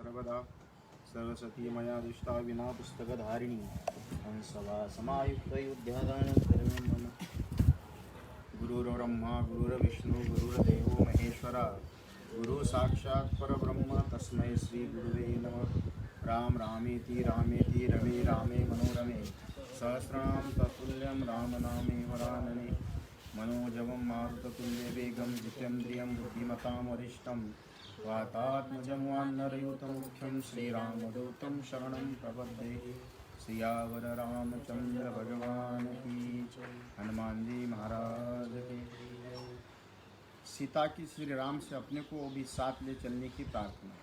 प्रभदा सरस्वती मया दुष्टा विना पुस्तकधारिणी हंसवा समायुक्तयुध्यादानं मम गुरुर्ब्रह्मा गुरुर्विष्णु गुरुर्देवो महेश्वरा गुरु साक्षात् परब्रह्म तस्मै श्री गुरुवे नमः। राम रामेति रामेति रमे रामे मनोरमे सहस्रनाम तत्तुल्यं राम नामे वरानने मनोजवं मारुततुल्य वेगं जितेन्द्रियं बुद्धिमतां वरिष्ठं वातात्मजं वानरयूतं मुख्यं श्रीरामदूतं शरणं प्रपद्ये। सियावर रामचंद्र भगवान की जय। हनुमान जी महाराज की जय। सीता की श्री राम से अपने को भी साथ ले चलने की प्रार्थना।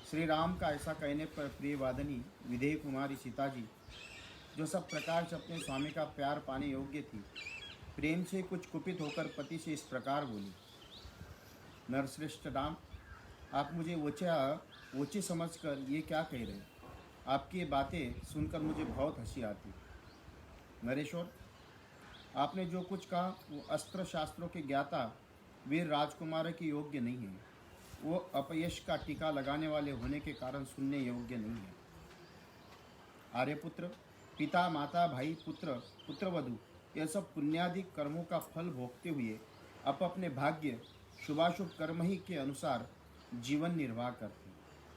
श्री राम का ऐसा कहने पर प्रिय वादनी विधेय कुमारी सीता जी, जो सब प्रकार से अपने स्वामी का प्यार पाने योग्य थी, प्रेम से कुछ कुपित होकर पति से इस प्रकार बोली, नरश्रेष्ठ राम, आप मुझे ऊंचे समझकर ये क्या कह रहे हैं? आपकी ये बातें सुनकर मुझे बहुत हंसी आती। नरेश्वर, आपने जो कुछ कहा वो अस्त्र शास्त्रों के ज्ञाता वीर राजकुमार के योग्य नहीं है। वो अपयश का टीका लगाने वाले होने के कारण सुनने योग्य नहीं है। आर्यपुत्र, पिता माता भाई पुत्र पुत्रवधु, यह सब पुण्यादि कर्मों का फल भोगते हुए अपने भाग्य शुभाशुभ कर्म ही के अनुसार जीवन निर्वाह करते।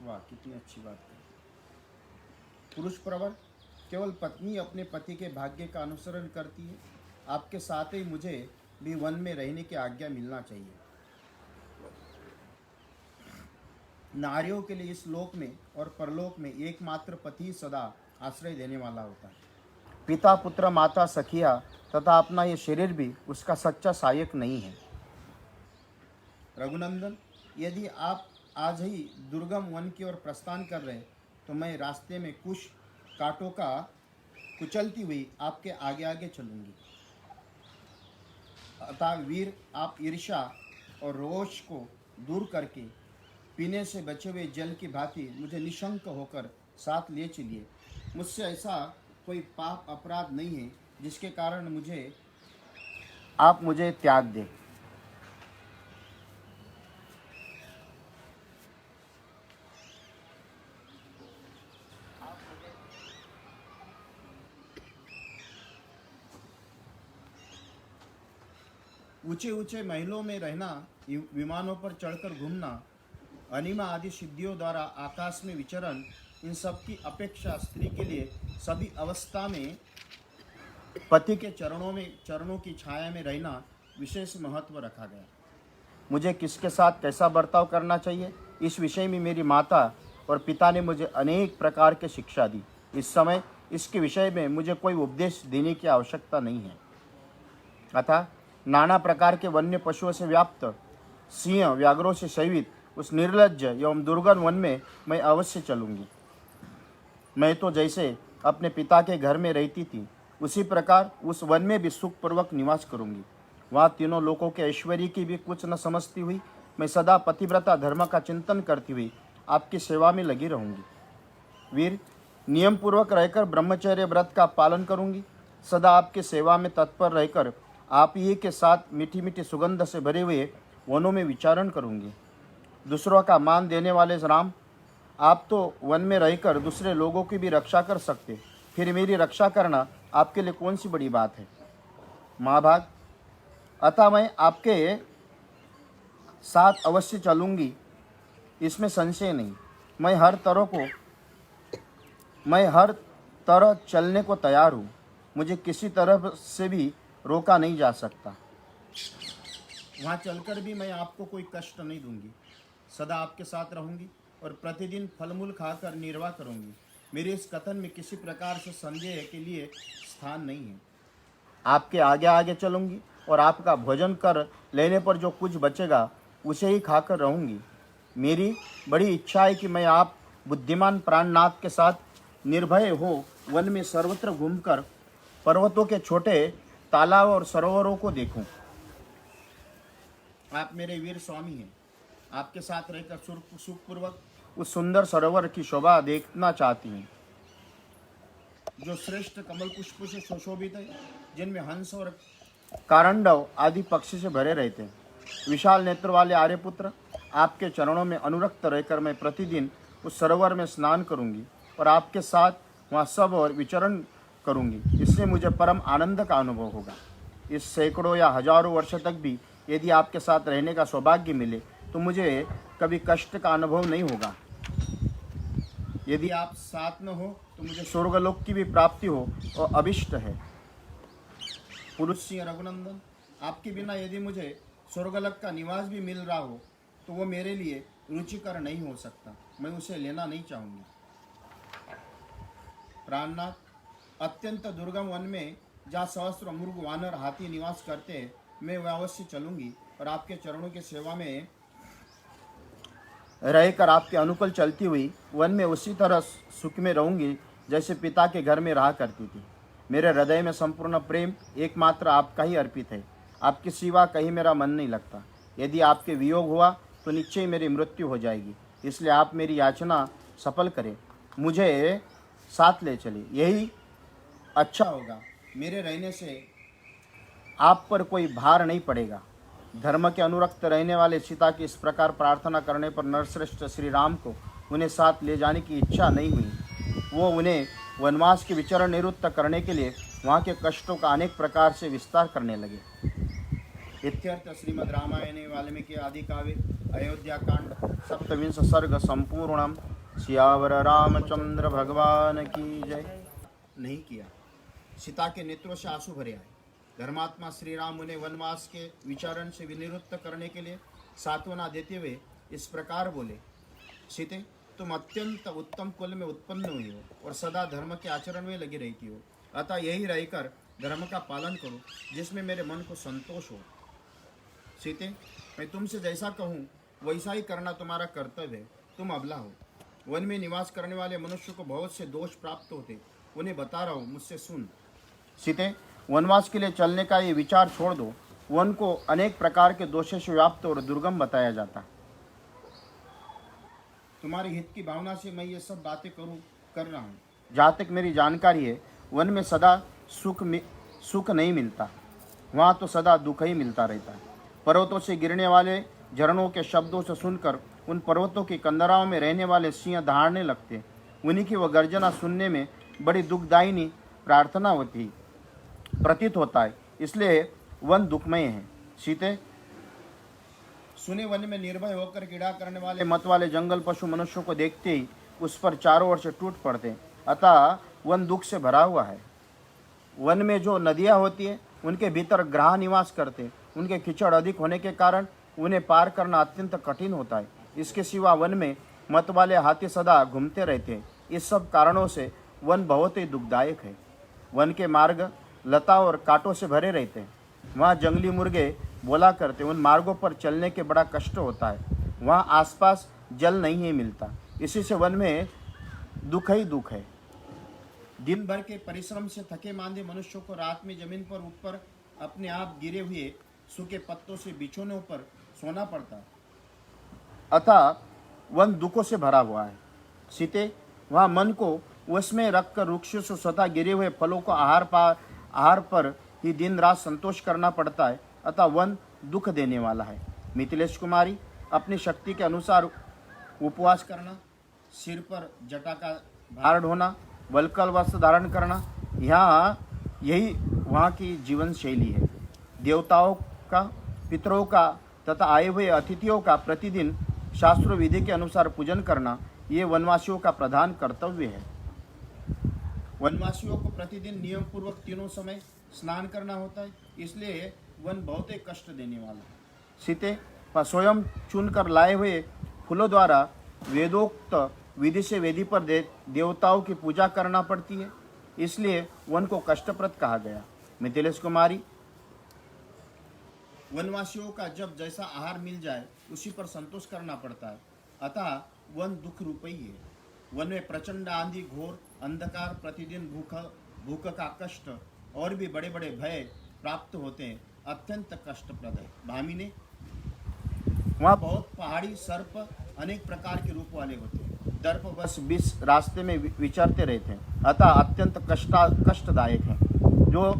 वाह, कितनी अच्छी बात है। पुरुष प्रवर केवल पत्नी अपने पति के भाग्य का अनुसरण करती है। आपके साथ ही मुझे भी वन में रहने की आज्ञा मिलना चाहिए। नारियों के लिए इस लोक में और परलोक में एकमात्र पति सदा आश्रय देने वाला होता है। पिता पुत्र माता सखिया तथा अपना ये शरीर भी उसका सच्चा सहायक नहीं है। रघुनंदन, यदि आप आज ही दुर्गम वन की ओर प्रस्थान कर रहे तो मैं रास्ते में कुछ कांटों का कुचलती हुई आपके आगे आगे चलूंगी। अतः वीर, आप ईर्ष्या और रोष को दूर करके पीने से बचे हुए जल की भांति मुझे निशंक होकर साथ ले चलिए। मुझसे ऐसा कोई पाप अपराध नहीं है जिसके कारण आप मुझे त्याग दें। ऊंचे ऊंचे महलों में रहना, विमानों पर चढ़कर घूमना, अनिमा आदि सिद्धियों द्वारा आकाश में विचरण, इन सब की अपेक्षा स्त्री के लिए सभी अवस्था में पति के चरणों की छाया में रहना विशेष महत्व रखा गया। मुझे किसके साथ कैसा बर्ताव करना चाहिए, इस विषय में मेरी माता और पिता ने मुझे अनेक प्रकार की शिक्षा दी। इस समय इसके विषय में मुझे कोई उपदेश देने की आवश्यकता नहीं है। अतः नाना प्रकार के वन्य पशुओं से व्याप्त, सिंह व्याघ्रों से सेवित उस निर्लज्ज एवं दुर्गम वन में मैं अवश्य चलूंगी। मैं तो जैसे अपने पिता के घर में रहती थी, उसी प्रकार उस वन में भी सुखपूर्वक निवास करूंगी। वहाँ तीनों लोगों के ऐश्वर्य की भी कुछ न समझती हुई मैं सदा पतिव्रता धर्म का चिंतन करती हुई आपकी सेवा में लगी रहूंगी। वीर, नियम पूर्वक रहकर ब्रह्मचर्य व्रत का पालन करूंगी। सदा आपकी सेवा में तत्पर रहकर आप ही के साथ मीठी मीठी सुगंध से भरे हुए वनों में विचरण करूंगी। दूसरों का मान देने वाले राम, आप तो वन में रहकर दूसरे लोगों की भी रक्षा कर सकते, फिर मेरी रक्षा करना आपके लिए कौन सी बड़ी बात है? महाभाग, अतः मैं आपके साथ अवश्य चलूंगी, इसमें संशय नहीं। मैं हर तरह चलने को तैयार हूँ। मुझे किसी तरह से भी रोका नहीं जा सकता। वहाँ चलकर भी मैं आपको कोई कष्ट नहीं दूंगी। सदा आपके साथ रहूंगी और प्रतिदिन फलमूल खाकर निर्वाह करूंगी। मेरे इस कथन में किसी प्रकार से संदेह के लिए स्थान नहीं है। आपके आगे आगे चलूंगी और आपका भोजन कर लेने पर जो कुछ बचेगा उसे ही खाकर रहूंगी। मेरी बड़ी इच्छा है कि मैं आप बुद्धिमान प्राणनाथ के साथ निर्भय हो वन में सर्वत्र घूमकर पर्वतों के छोटे तालाब और सरोवरों को देखूं। आप मेरे वीर स्वामी हैं। आपके साथ रहकर सुखपूर्वक उस सुंदर सरोवर की शोभा देखना चाहती हूँ, जो श्रेष्ठ कमल पुष्प से सुशोभित है, जिनमें हंस और कारंडव आदि पक्षी से भरे रहते हैं। विशाल नेत्र वाले आर्यपुत्र, आपके चरणों में अनुरक्त रहकर मैं प्रतिदिन उस सरोवर में स्नान करूंगी और आपके साथ वहाँ सब और विचरण करूंगी। इससे मुझे परम आनंद का अनुभव होगा। इस सैकड़ों या हजारों वर्ष तक भी यदि आपके साथ रहने का सौभाग्य मिले तो मुझे कभी कष्ट का अनुभव नहीं होगा। यदि आप साथ न हो तो मुझे स्वर्गलोक की भी प्राप्ति हो और अभिष्ट है। पुरुष सिंह रघुनंदन, आपके बिना यदि मुझे स्वर्गलोक का निवास भी मिल रहा हो तो वो मेरे लिए रुचिकर नहीं हो सकता। मैं उसे लेना नहीं चाहूँगी। प्राणनाथ, अत्यंत दुर्गम वन में जहाँ सहस्त्र मृग वानर हाथी निवास करते हैं, मैं वह अवश्य चलूंगी और आपके चरणों की सेवा में रहकर आपके अनुकूल चलती हुई वन में उसी तरह सुख में रहूंगी जैसे पिता के घर में रहा करती थी। मेरे हृदय में संपूर्ण प्रेम एकमात्र आपका ही अर्पित है। आपके सिवा कहीं मेरा मन नहीं लगता। यदि आपके वियोग हुआ तो निश्चय मेरी मृत्यु हो जाएगी। इसलिए आप मेरी याचना सफल करें, मुझे साथ ले चलिए, यही अच्छा होगा। मेरे रहने से आप पर कोई भार नहीं पड़ेगा। धर्म के अनुरक्त रहने वाले सीता की इस प्रकार प्रार्थना करने पर नरश्रेष्ठ श्री राम को उन्हें साथ ले जाने की इच्छा नहीं हुई। वो उन्हें वनवास के विचरण निवृत्त करने के लिए वहाँ के कष्टों का अनेक प्रकार से विस्तार करने लगे। इत्यर्थ श्रीमद् रामायणे वाल्मीकि आदि काव्ये अयोध्या कांड 27 सर्ग संपूर्णम। सियावर रामचंद्र भगवान की जय। नहीं किया। सीता के नेत्रों से आंसू भरे आए। धर्मात्मा श्री राम उन्हें वनवास के विचारण से विनिवृत्त करने के लिए सांत्वना देते हुए इस प्रकार बोले, सीते, तुम अत्यंत उत्तम कुल में उत्पन्न हुई हो और सदा धर्म के आचरण में लगी रहती हो। अतः यही रहकर धर्म का पालन करो जिसमें मेरे मन को संतोष हो। सीते, मैं तुमसे जैसा कहूँ वैसा ही करना तुम्हारा कर्तव्य है। तुम अबला हो। वन में निवास करने वाले मनुष्य को बहुत से दोष प्राप्त होते, उन्हें बता रहा हूँ, मुझसे सुन। सीते, वनवास के लिए चलने का ये विचार छोड़ दो। वन को अनेक प्रकार के दोषों से व्याप्त और दुर्गम बताया जाता। तुम्हारे हित की भावना से मैं ये सब बातें कर रहा हूँ। जहाँ तक मेरी जानकारी है, वन में सदा सुख नहीं मिलता, वहाँ तो सदा दुख ही मिलता रहता है। पर्वतों से गिरने वाले झरनों के शब्दों से सुनकर उन पर्वतों की कंदराओं में रहने वाले सिंह दहाड़ने लगते। उन्हीं की वह गर्जना सुनने में बड़ी दुखदायिनी प्रार्थना होती प्रतीत होता है। इसलिए वन दुखमय है। सीते, सुने वन में निर्भय होकर क्रीड़ा करने वाले मत वाले जंगल पशु मनुष्यों को देखते ही उस पर चारों ओर से टूट पड़ते। अतः वन दुख से भरा हुआ है। वन में जो नदियाँ होती है उनके भीतर ग्राह निवास करते। उनके कीचड़ अधिक होने के कारण उन्हें पार करना अत्यंत कठिन होता है। इसके सिवा वन में मत वाले हाथी सदा घूमते रहते हैं। इस सब कारणों से वन बहुत ही दुखदायक है। वन के मार्ग लता और कांटों से भरे रहते हैं। वहाँ जंगली मुर्गे बोला करते। उन मार्गों पर चलने के बड़ा कष्ट होता है। वहाँ आसपास जल नहीं ही मिलता। इसी से वन में दुख ही दुख है। दिन भर के परिश्रम से थके मांदे मनुष्यों को रात में जमीन पर ऊपर अपने आप गिरे हुए सूखे पत्तों से बिछोनों पर सोना पड़ता। अतः वन दुखों से भरा हुआ है। सीते, वहाँ मन को उसमें रखकर वृक्षों से स्वतः गिरे हुए फलों को आहार पर ही दिन रात संतोष करना पड़ता है। अतः वन दुख देने वाला है। मिथिलेश कुमारी, अपनी शक्ति के अनुसार उपवास करना, सिर पर जटा का भार ढोना, वल्कल वस्त्र धारण करना, यही वहाँ की जीवन शैली है। देवताओं का, पितरों का तथा आए हुए अतिथियों का प्रतिदिन शास्त्र विधि के अनुसार पूजन करना, ये वनवासियों का प्रधान कर्तव्य है। वनवासियों को प्रतिदिन नियम पूर्वक तीनों समय स्नान करना होता है। इसलिए वन बहुत ही कष्ट देने वाला है। सीते, स्वयं चुनकर लाए हुए फूलों द्वारा वेदोक्त विधि से वेदी पर देवताओं की पूजा करना पड़ती है। इसलिए वन को कष्टप्रद कहा गया। मिथिलेश कुमारी, वनवासियों का जब जैसा आहार मिल जाए उसी पर संतोष करना पड़ता है। अतः वन दुख रूप ही है। वन में प्रचंड आंधी, घोर अंधकार, प्रतिदिन भूख का कष्ट और भी बड़े बड़े भय प्राप्त होते हैं। अत्यंत कष्टप्रद है। भामिनी, वहाँ बहुत पहाड़ी सर्प अनेक प्रकार के रूप वाले होते हैं। दर्प बस 20 रास्ते में विचरते रहते हैं। अतः अत्यंत कष्टदायक है। जो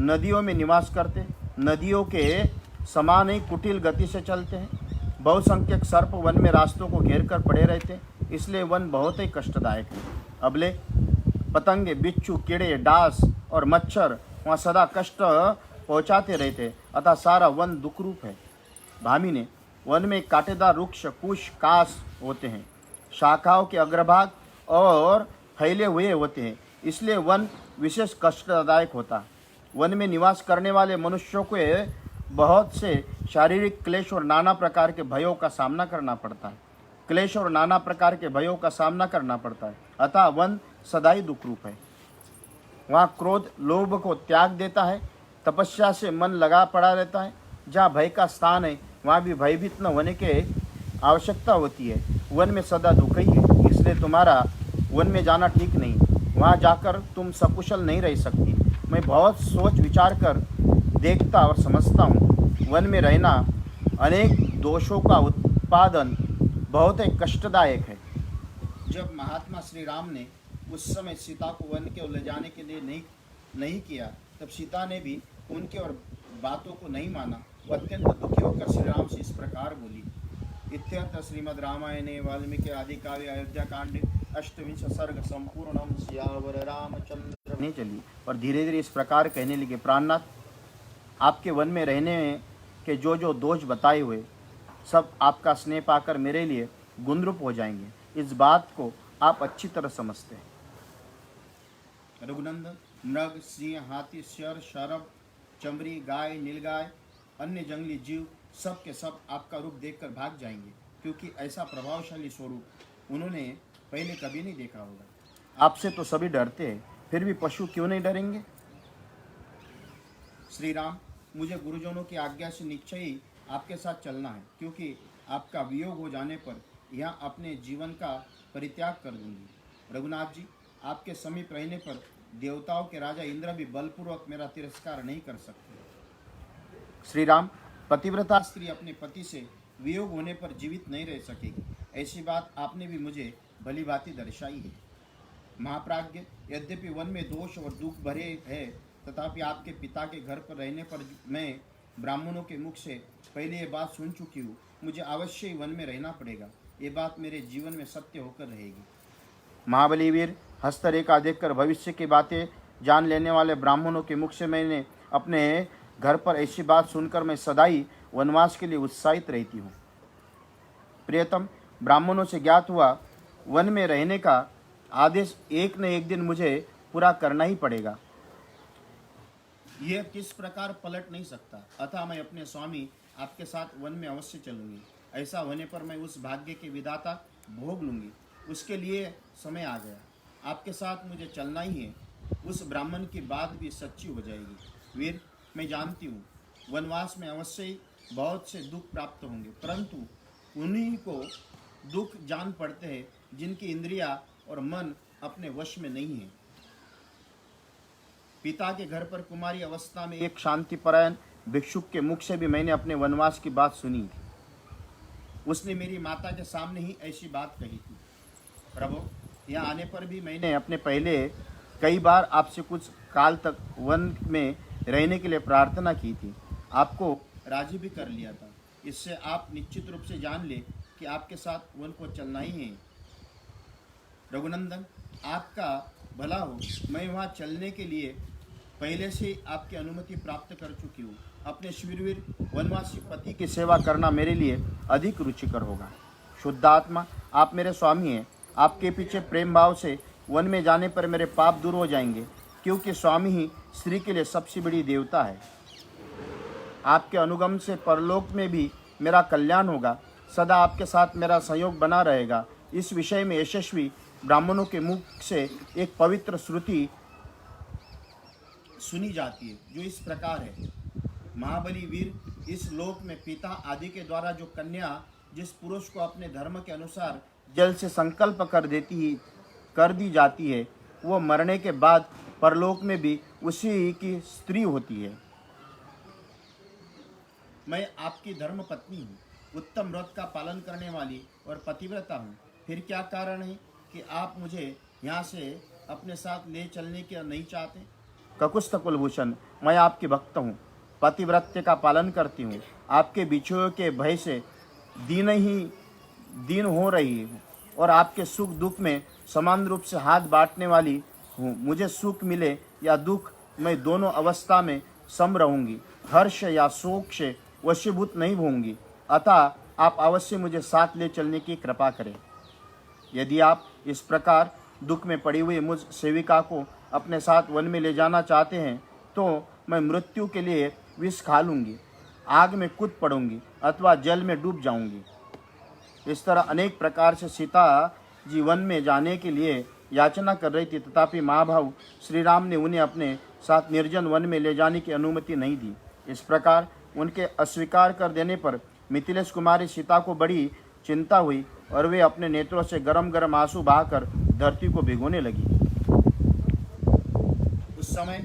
नदियों में निवास करते, नदियों के समान ही कुटिल गति से चलते हैं। बहुसंख्यक सर्प वन में रास्तों को घेर कर पड़े रहते, इसलिए वन बहुत ही कष्टदायक है। अबले पतंगे, बिच्छू, कीड़े, डांस और मच्छर वहाँ सदा कष्ट पहुँचाते रहते, अतः सारा वन दुखरूप है। भामी ने, वन में कांटेदार वृक्ष, कुश, कास होते हैं, शाखाओं के अग्रभाग और फैले हुए होते हैं, इसलिए वन विशेष कष्टदायक होता। वन में निवास करने वाले मनुष्यों को बहुत से शारीरिक क्लेश और नाना प्रकार के भयों का सामना करना पड़ता है। क्लेश और नाना प्रकार के भयों का सामना करना पड़ता है, अतः वन सदा ही दुखरूप है। वहाँ क्रोध लोभ को त्याग देता है, तपस्या से मन लगा पड़ा रहता है। जहाँ भय का स्थान है वहाँ भी भयभीत न होने की आवश्यकता होती है। वन में सदा दुख ही है, इसलिए तुम्हारा वन में जाना ठीक नहीं। वहाँ जाकर तुम सकुशल नहीं रह सकती। मैं बहुत सोच विचार कर देखता और समझता हूँ, वन में रहना अनेक दोषों का उत्पादन बहुत ही कष्टदायक है। जब महात्मा श्री राम ने उस समय सीता को वन के ले जाने के लिए नहीं किया, तब सीता ने भी उनके और बातों को नहीं माना। वह अत्यंत दुखी होकर श्री राम से इस प्रकार बोली। इत्यर्थ श्रीमद् रामायणे वाल्मीकि आदि काव्य अयोध्या कांड अष्टविंश सर्ग संपूर्णम। सियावर रामचंद्र ने चली और धीरे धीरे इस प्रकार कहने लगे, प्राणनाथ, आपके वन में रहने के जो दोष बताए हुए सब आपका स्नेह पाकर मेरे लिए गुणरूप हो जाएंगे। इस बात को आप अच्छी तरह समझते हैं। रघुनंदन, मृग, सिंह, हाथी, शेर, शरभ, चमरी, गाय, नीलगाय, अन्य जंगली जीव सब के सब आपका रूप देखकर भाग जाएंगे, क्योंकि ऐसा प्रभावशाली स्वरूप उन्होंने पहले कभी नहीं देखा होगा। आपसे तो सभी डरते हैं, फिर भी पशु क्यों नहीं डरेंगे? श्री राम, मुझे गुरुजनों की आज्ञा से निश्चय ही आपके साथ चलना है, क्योंकि आपका वियोग हो जाने पर यहाँ अपने जीवन का परित्याग कर दूंगी। रघुनाथ जी, आपके समीप रहने पर देवताओं के राजा इंद्र भी बलपूर्वक मेरा तिरस्कार नहीं कर सकते। श्री राम, पतिव्रता स्त्री अपने पति से वियोग होने पर जीवित नहीं रह सकेगी, ऐसी बात आपने भी मुझे भली भांति दर्शाई है। महाप्राज्ञ, यद्यपि वन में दोष और दुख भरे है, तथापि आपके पिता के घर पर रहने पर मैं ब्राह्मणों के मुख से पहले ये बात सुन चुकी हूँ। मुझे अवश्य ही वन में रहना पड़ेगा, ये बात मेरे जीवन में सत्य होकर रहेगी। महाबली वीर, हस्तरेखा देखकर भविष्य की बातें जान लेने वाले ब्राह्मणों के मुख से मैंने अपने घर पर ऐसी बात सुनकर मैं सदा ही वनवास के लिए उत्साहित रहती हूँ। प्रियतम, ब्राह्मणों से ज्ञात हुआ वन में रहने का आदेश एक न एक दिन मुझे पूरा करना ही पड़ेगा। यह किस प्रकार पलट नहीं सकता, अतः मैं अपने स्वामी आपके साथ वन में अवश्य चलूंगी। ऐसा होने पर मैं उस भाग्य के विधाता भोग लूंगी, उसके लिए समय आ गया। आपके साथ मुझे चलना ही है। उस ब्राह्मण की बात भी सच्ची हो जाएगी। वीर, मैं जानती हूँ वनवास में अवश्य ही बहुत से दुख प्राप्त होंगे, परंतु उन्हीं को दुख जान पड़ते हैं जिनकी इंद्रियां और मन अपने वश में नहीं है। पिता के घर पर कुमारी अवस्था में एक शांतिपरायण भिक्षुक के मुख से भी मैंने अपने वनवास की बात सुनी थी। उसने मेरी माता के सामने ही ऐसी बात कही थी। प्रभु, यहाँ आने पर भी मैंने अपने पहले कई बार आपसे कुछ काल तक वन में रहने के लिए प्रार्थना की थी। आपको राजी भी कर लिया था। इससे आप निश्चित रूप से जान ले कि आपके साथ वन को चलना ही है। रघुनंदन, आपका भला हो, मैं वहाँ चलने के लिए पहले से आपकी अनुमति प्राप्त कर चुकी हूँ। अपने शूरवीर वनवासी पति की सेवा करना मेरे लिए अधिक रुचिकर होगा। शुद्धात्मा, आप मेरे स्वामी हैं। आपके पीछे प्रेम भाव से वन में जाने पर मेरे पाप दूर हो जाएंगे, क्योंकि स्वामी ही स्त्री के लिए सबसे बड़ी देवता है। आपके अनुगम से परलोक में भी मेरा कल्याण होगा। सदा आपके साथ मेरा सहयोग बना रहेगा। इस विषय में यशस्वी ब्राह्मणों के मुख से एक पवित्र श्रुति सुनी जाती है, जो इस प्रकार है। महाबली वीर, इस लोक में पिता आदि के द्वारा जो कन्या जिस पुरुष को अपने धर्म के अनुसार जल से संकल्प कर दी जाती है, वो मरने के बाद परलोक में भी उसी की स्त्री होती है। मैं आपकी धर्म पत्नी हूँ, उत्तम व्रत का पालन करने वाली और पतिव्रता हूँ। फिर क्या कारण है कि आप मुझे यहाँ से अपने साथ ले चलने के नहीं चाहते? ककुस्थ कुलभूषण, मैं आपकी भक्त हूँ, पतिव्रत्य का पालन करती हूँ। आपके बिछुए के भय से दीन ही दीन हो रही हूँ और आपके सुख दुख में समान रूप से हाथ बांटने वाली हूँ। मुझे सुख मिले या दुख, मैं दोनों अवस्था में सम रहूंगी, हर्ष या शोक से वशीभूत नहीं होंगी। अतः आप अवश्य मुझे साथ ले चलने की कृपा करें। यदि आप इस प्रकार दुख में पड़ी हुई मुझ सेविका को अपने साथ वन में ले जाना चाहते हैं तो मैं मृत्यु के लिए विष खा लूँगी, आग में कूद पड़ूंगी अथवा जल में डूब जाऊंगी। इस तरह अनेक प्रकार से सीता जी वन में जाने के लिए याचना कर रही थी, तथापि महाभाव श्री राम ने उन्हें अपने साथ निर्जन वन में ले जाने की अनुमति नहीं दी। इस प्रकार उनके अस्वीकार कर देने पर मिथिलेश कुमारी सीता को बड़ी चिंता हुई और वे अपने नेत्रों से गरम गरम आंसू बहाकर धरती को भिगोने लगी। उस समय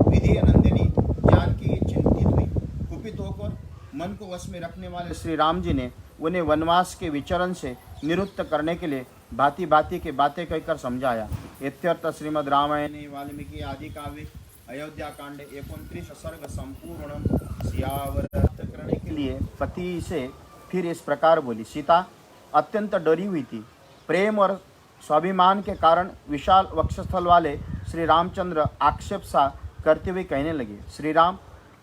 विधि नंदिनी जानकी चिंतित हुई। कुपित होकर मन को वश में रखने वाले श्री राम जी ने उन्हें वनवास के विचरण से निवृत्त करने के लिए भांति भांति की बातें कहकर समझाया। इत्यर्थ श्रीमद् रामायणे वाल्मीकि आदि काव्य अयोध्या कांड 29 सर्ग संपूर्ण सियावर करने के लिए पति से फिर इस प्रकार बोली। सीता अत्यंत डरी हुई थी। प्रेम और स्वाभिमान के कारण विशाल वक्षस्थल वाले श्री रामचंद्र आक्षेप सा करते हुए कहने लगे, श्री राम,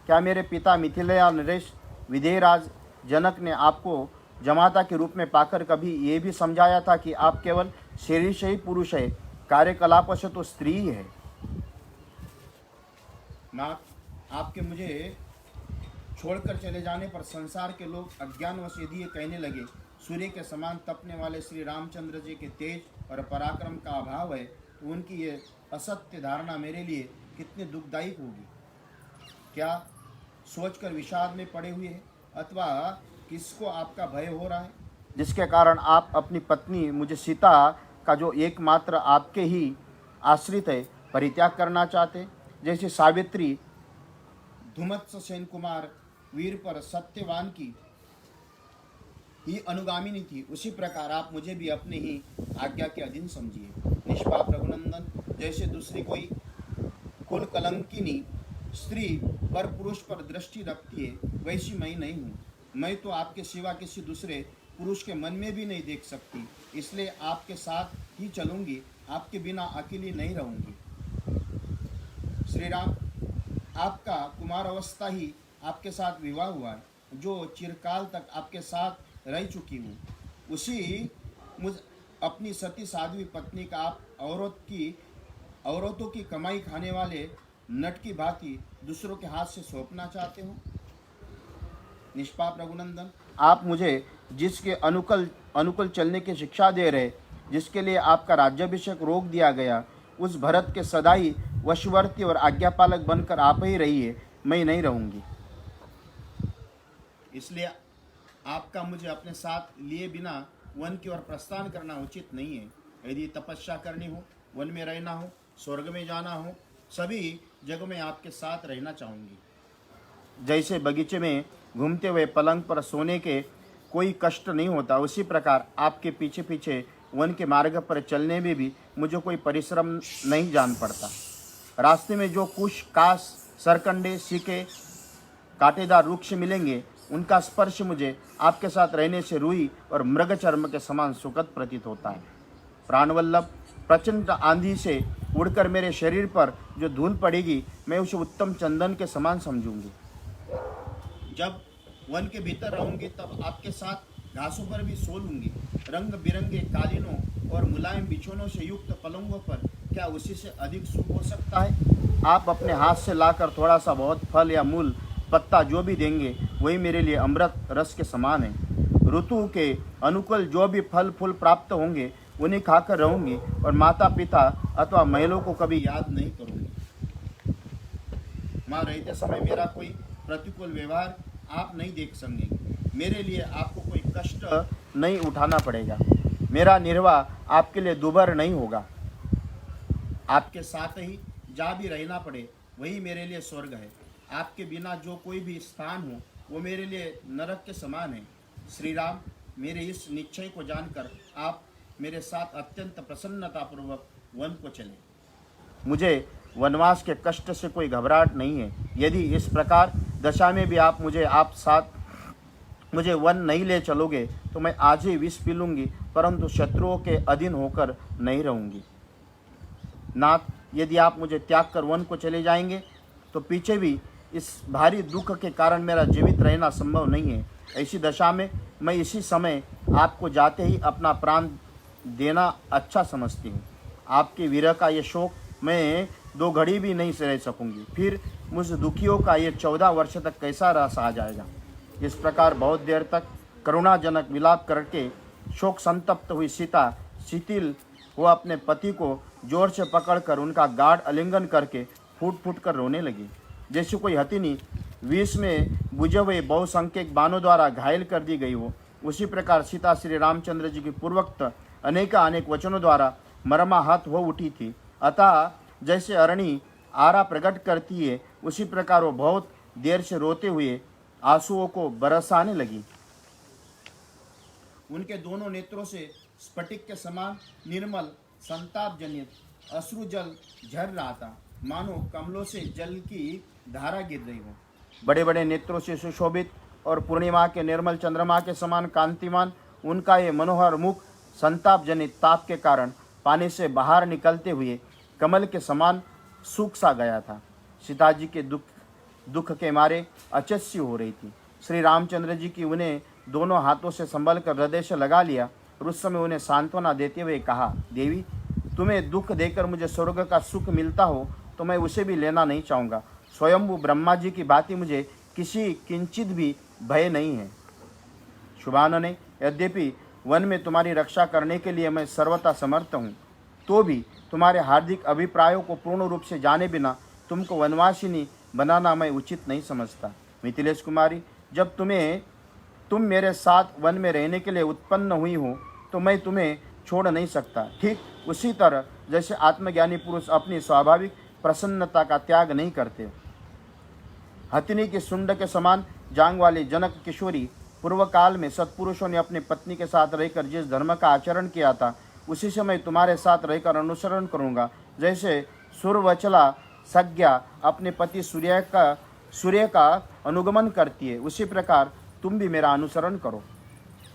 क्या मेरे पिता मिथिला नरेश विधेयराज जनक ने आपको जमाता के रूप में पाकर कभी ये भी समझाया था कि आप केवल शरीर से ही पुरुष है, कार्यकलापों से तो स्त्री ही है। माँ, आपके मुझे छोड़कर चले जाने पर संसार के लोग अज्ञानवश यदि ये कहने लगे, सूर्य के समान तपने वाले श्री रामचंद्र जी के तेज और पराक्रम का अभाव है, तो उनकी ये असत्य धारणा मेरे लिए कितनी दुखदायी होगी। क्या सोचकर विषाद में पड़े हुए हैं अथवा किसको आपका भय हो रहा है, जिसके कारण आप अपनी पत्नी मुझे सीता का जो एकमात्र आपके ही आश्रित है परित्याग करना चाहते? जैसे सावित्री धुमत्स सेन कुमार वीर पर सत्यवान की ही अनुगामिनी थी, उसी प्रकार आप मुझे भी अपने ही आज्ञा के अधीन समझिए। निष्पाप रघुनंदन, जैसे दूसरी कोई कुल कलंकिनी स्त्री पर पुरुष पर दृष्टि रखती है, वैसी मैं नहीं हूँ। मैं तो आपके सिवा किसी दूसरे पुरुष के मन में भी नहीं देख सकती, इसलिए आपके साथ ही चलूंगी, आपके बिना अकेली नहीं रहूंगी। श्री राम, आपका कुमार अवस्था ही आपके साथ विवाह हुआ है, जो चिरकाल तक आपके साथ रह चुकी हूँ, उसी मुझ अपनी सती साध्वी पत्नी का आप औरतों की कमाई खाने वाले नट की भांति दूसरों के हाथ से सौंपना चाहते हो। निष्पाप रघुनंदन, आप मुझे जिसके अनुकूल चलने की शिक्षा दे रहे, जिसके लिए आपका राज्याभिषेक रोक दिया गया, उस भरत के सदा ही वशवर्ती और आज्ञापालक बनकर आप ही रहिए, मैं नहीं रहूंगी। इसलिए आपका मुझे अपने साथ लिए बिना वन की ओर प्रस्थान करना उचित नहीं है। यदि तपस्या करनी हो, वन में रहना हो, स्वर्ग में जाना हो, सभी जगह में आपके साथ रहना चाहूँगी। जैसे बगीचे में घूमते हुए पलंग पर सोने के कोई कष्ट नहीं होता, उसी प्रकार आपके पीछे पीछे वन के मार्ग पर चलने में भी मुझे कोई परिश्रम नहीं जान पड़ता। रास्ते में जो कुश, कास, सरकंडे, सीके, कांटेदार वृक्ष मिलेंगे, उनका स्पर्श मुझे आपके साथ रहने से रूई और मृग चर्म के समान सुखद प्रतीत होता है। प्राणवल्लभ, प्रचंड आंधी से उड़कर मेरे शरीर पर जो धूल पड़ेगी, मैं उसे उत्तम चंदन के समान समझूंगी। जब वन के भीतर रहूंगी तब आपके साथ घासों पर भी सो लूंगी। रंग बिरंगे कालीनों और मुलायम बिछौनों से युक्त पलंगों पर क्या उसी से अधिक सुख हो सकता है? आप अपने हाथ से लाकर थोड़ा सा बहुत फल या मूल पत्ता जो भी देंगे, वही मेरे लिए अमृत रस के समान है। ऋतु के अनुकूल जो भी फल फूल प्राप्त होंगे, उन्हें खाकर रहूंगी और माता पिता अथवा महलों को कभी याद नहीं करूंगी। माँ रहते समय मेरा कोई प्रतिकूल व्यवहार आप नहीं देख सकेंगे। मेरे लिए आपको कोई कष्ट नहीं उठाना पड़ेगा। मेरा निर्वाह आपके लिए दुभर नहीं होगा। आपके साथ ही जहाँ भी रहना पड़े, वही मेरे लिए स्वर्ग है। आपके बिना जो कोई भी स्थान हो, वो मेरे लिए नरक के समान है। श्री राम, मेरे इस निश्चय को जानकर आप मेरे साथ अत्यंत प्रसन्नतापूर्वक वन को चले। मुझे वनवास के कष्ट से कोई घबराहट नहीं है। यदि इस प्रकार दशा में भी आप मुझे आप साथ मुझे वन नहीं ले चलोगे तो मैं आज ही विष पी लूँगी, परंतु शत्रुओं के अधीन होकर नहीं रहूँगी। नाथ, यदि आप मुझे त्याग कर वन को चले जाएंगे तो पीछे भी इस भारी दुख के कारण मेरा जीवित रहना संभव नहीं है। ऐसी दशा में मैं इसी समय आपको जाते ही अपना प्राण देना अच्छा समझती हूँ। आपके विरह का ये शोक मैं 2 घड़ी भी नहीं रह सकूँगी। फिर मुझ दुखियों का ये 14 वर्ष तक कैसा रह सहा जाएगा। इस प्रकार बहुत देर तक करुणाजनक विलाप करके शोक संतप्त हुई सीता शिथिल वो अपने पति को जोर से पकड़कर उनका गाढ़ आलिंगन करके फूट फूट कर रोने लगी, जैसे कोई हथिनी विष में बुझे हुए बहुसंख्यक बाणों द्वारा घायल कर दी गई हो। उसी प्रकार सीता श्री रामचंद्र जी की पूर्वोक्त अनेक वचनों द्वारा मर्माहत हो उठी थी। अतः जैसे अरणी आरा प्रकट करती है, उसी प्रकार वो बहुत देर से रोते हुए आंसुओं को बरसाने लगी। उनके दोनों नेत्रों से स्फटिक के समान निर्मल संताप जनित अश्रु जल झर रहा था, मानो कमलों से जल की धारा गिर रही हो। बड़े बड़े नेत्रों से सुशोभित और पूर्णिमा के निर्मल चंद्रमा के समान कांतिमान उनका ये मनोहर मुख संताप जनित ताप के कारण पानी से बाहर निकलते हुए कमल के समान सूख सा गया था। सीता जी के दुख के मारे अचस्य हो रही थी। श्री रामचंद्र जी की उन्हें दोनों हाथों से संभल कर हृदय से लगा लिया और उस समय उन्हें सांत्वना देते हुए कहा, देवी, तुम्हें दुख देकर मुझे स्वर्ग का सुख मिलता हो तो मैं उसे भी लेना नहीं चाहूँगा। स्वयंभू ब्रह्मा जी की भांति मुझे किसी किंचित भी भय नहीं है। शुभानने, यद्यपि वन में तुम्हारी रक्षा करने के लिए मैं सर्वथा समर्थ हूँ, तो भी तुम्हारे हार्दिक अभिप्रायों को पूर्ण रूप से जाने बिना तुमको वनवासिनी बनाना मैं उचित नहीं समझता। मिथिलेश कुमारी, जब तुम मेरे साथ वन में रहने के लिए उत्पन्न हुई हो तो मैं तुम्हें छोड़ नहीं सकता। ठीक उसी तरह जैसे आत्मज्ञानी पुरुष अपनी स्वाभाविक प्रसन्नता का त्याग नहीं करते। हथिनी की सुंड के समान जांग वाली जनक किशोरी पूर्व काल में सत्पुरुषों ने अपनी पत्नी के साथ रहकर जिस धर्म का आचरण किया था, उसी से मैं तुम्हारे साथ रहकर अनुसरण करूंगा। जैसे सुरवचला संज्ञा अपने पति सूर्य का अनुगमन करती है, उसी प्रकार तुम भी मेरा अनुसरण करो।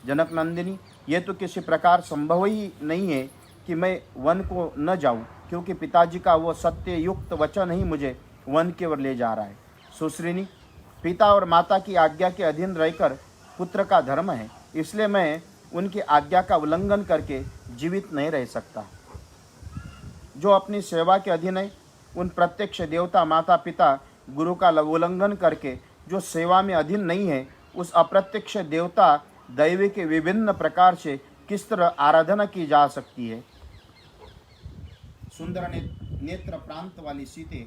जनक नंदिनी, ये तो किसी प्रकार संभव ही नहीं है कि मैं वन को न जाऊं, क्योंकि पिताजी का वो सत्य युक्त वचन ही मुझे वन की ओर ले जा रहा है। सुश्रीनी, पिता और माता की आज्ञा के अधीन रहकर पुत्र का धर्म है, इसलिए मैं उनकी आज्ञा का उल्लंघन करके जीवित नहीं रह सकता। जो अपनी सेवा के अधीन है, उन प्रत्यक्ष देवता माता पिता गुरु का उल्लंघन करके जो सेवा में अधीन नहीं है, उस अप्रत्यक्ष देवता दैव के विभिन्न प्रकार से किस तरह आराधना की जा सकती है। सुंदर नेत्र प्रांत वाली सीते,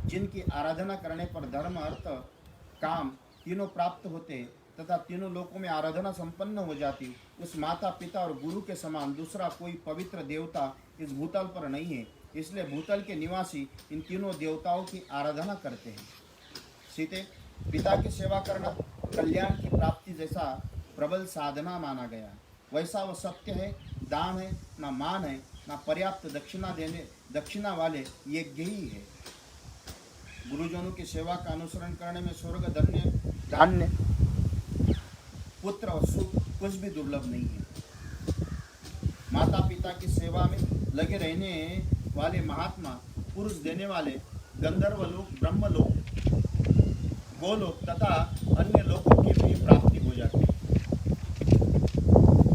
जिनकी आराधना करने पर धर्म अर्थ काम तीनों प्राप्त होते तथा तीनों लोकों में आराधना संपन्न हो जाती, उस माता पिता और गुरु के समान दूसरा कोई पवित्र देवता इस भूतल पर नहीं है। इसलिए भूतल के निवासी इन तीनों देवताओं की आराधना करते हैं। सीते, पिता की सेवा करना कल्याण की प्राप्ति जैसा प्रबल साधना माना गया, वैसा वह सत्य है, दान है, ना मान है, ना पर्याप्त दक्षिणा वाले यज्ञ ही है। गुरुजनों की सेवा का अनुसरण करने में स्वर्ग धान्य पुत्र और सुख कुछ भी दुर्लभ नहीं है। माता पिता की सेवा में लगे रहने वाले महात्मा पुरुष देने वाले गंधर्व लोक, ब्रह्मलोक, गोलोक तथा अन्य लोकों की भी प्राप्ति हो जाती है।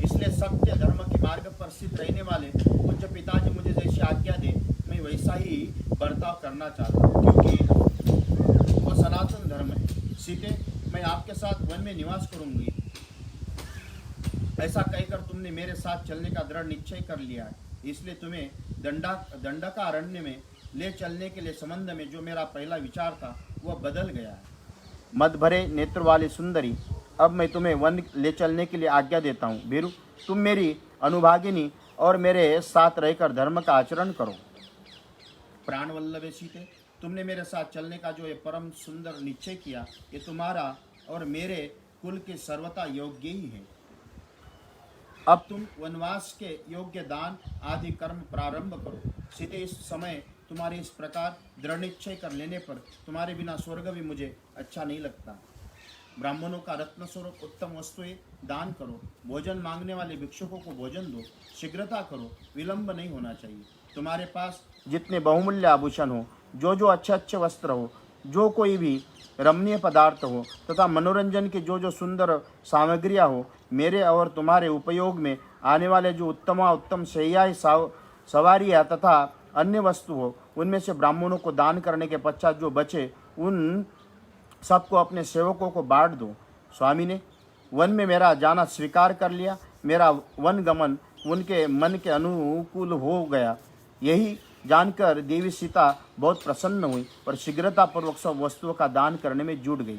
इसलिए सत्य धर्म के मार्ग पर स्थित रहने वाले पूज्य पिताजी मुझे जैसी आज्ञा दे, मैं वैसा ही बर्ताव करना चाहता हूँ, क्योंकि वो सनातन धर्म है। सीते, मैं आपके साथ वन में निवास करूंगी, ऐसा कहकर तुमने मेरे साथ चलने का दृढ़ निश्चय कर लिया है। इसलिए तुम्हें दंडकारण्य में ले चलने के लिए संबंध में जो मेरा पहला विचार था वह बदल गया है। मद भरे नेत्र वाली सुंदरी, अब मैं तुम्हें वन ले चलने के लिए आज्ञा देता हूँ। भीरू, तुम मेरी अनुभागिनी और मेरे साथ रहकर धर्म का आचरण करो। प्राण वल्लभे सीते, तुमने मेरे साथ चलने का जो ये परम सुंदर निश्चय किया, ये तुम्हारा और मेरे कुल के सर्वथा योग्य ही है। अब तुम वनवास के योग्य दान आदि कर्म प्रारंभ करो। सीते, इस समय तुम्हारे इस प्रकार दृढ़ निश्चय कर लेने पर तुम्हारे बिना स्वर्ग भी मुझे अच्छा नहीं लगता। ब्राह्मणों का रत्न स्वरूप उत्तम वस्तुएं दान करो, भोजन मांगने वाले भिक्षुकों को भोजन दो, शीघ्रता करो, विलंब नहीं होना चाहिए। तुम्हारे पास जितने बहुमूल्य आभूषण हो, जो अच्छे अच्छे वस्त्र हो, जो कोई भी रमणीय पदार्थ हो तथा मनोरंजन की जो सुंदर सामग्रियाँ हो, मेरे और तुम्हारे उपयोग में आने वाले जो उत्तम शैयाई सवारियाँ तथा अन्य वस्तु हो, उनमें से ब्राह्मणों को दान करने के पश्चात जो बचे उन सबको अपने सेवकों को बांट दो। स्वामी ने वन में मेरा जाना स्वीकार कर लिया। मेरा वन गमन उनके मन के अनुकूल हो गया। यही जानकर देवी सीता बहुत प्रसन्न हुई और शीघ्रतापूर्वक सब वस्तुओं का दान करने में जुट गई।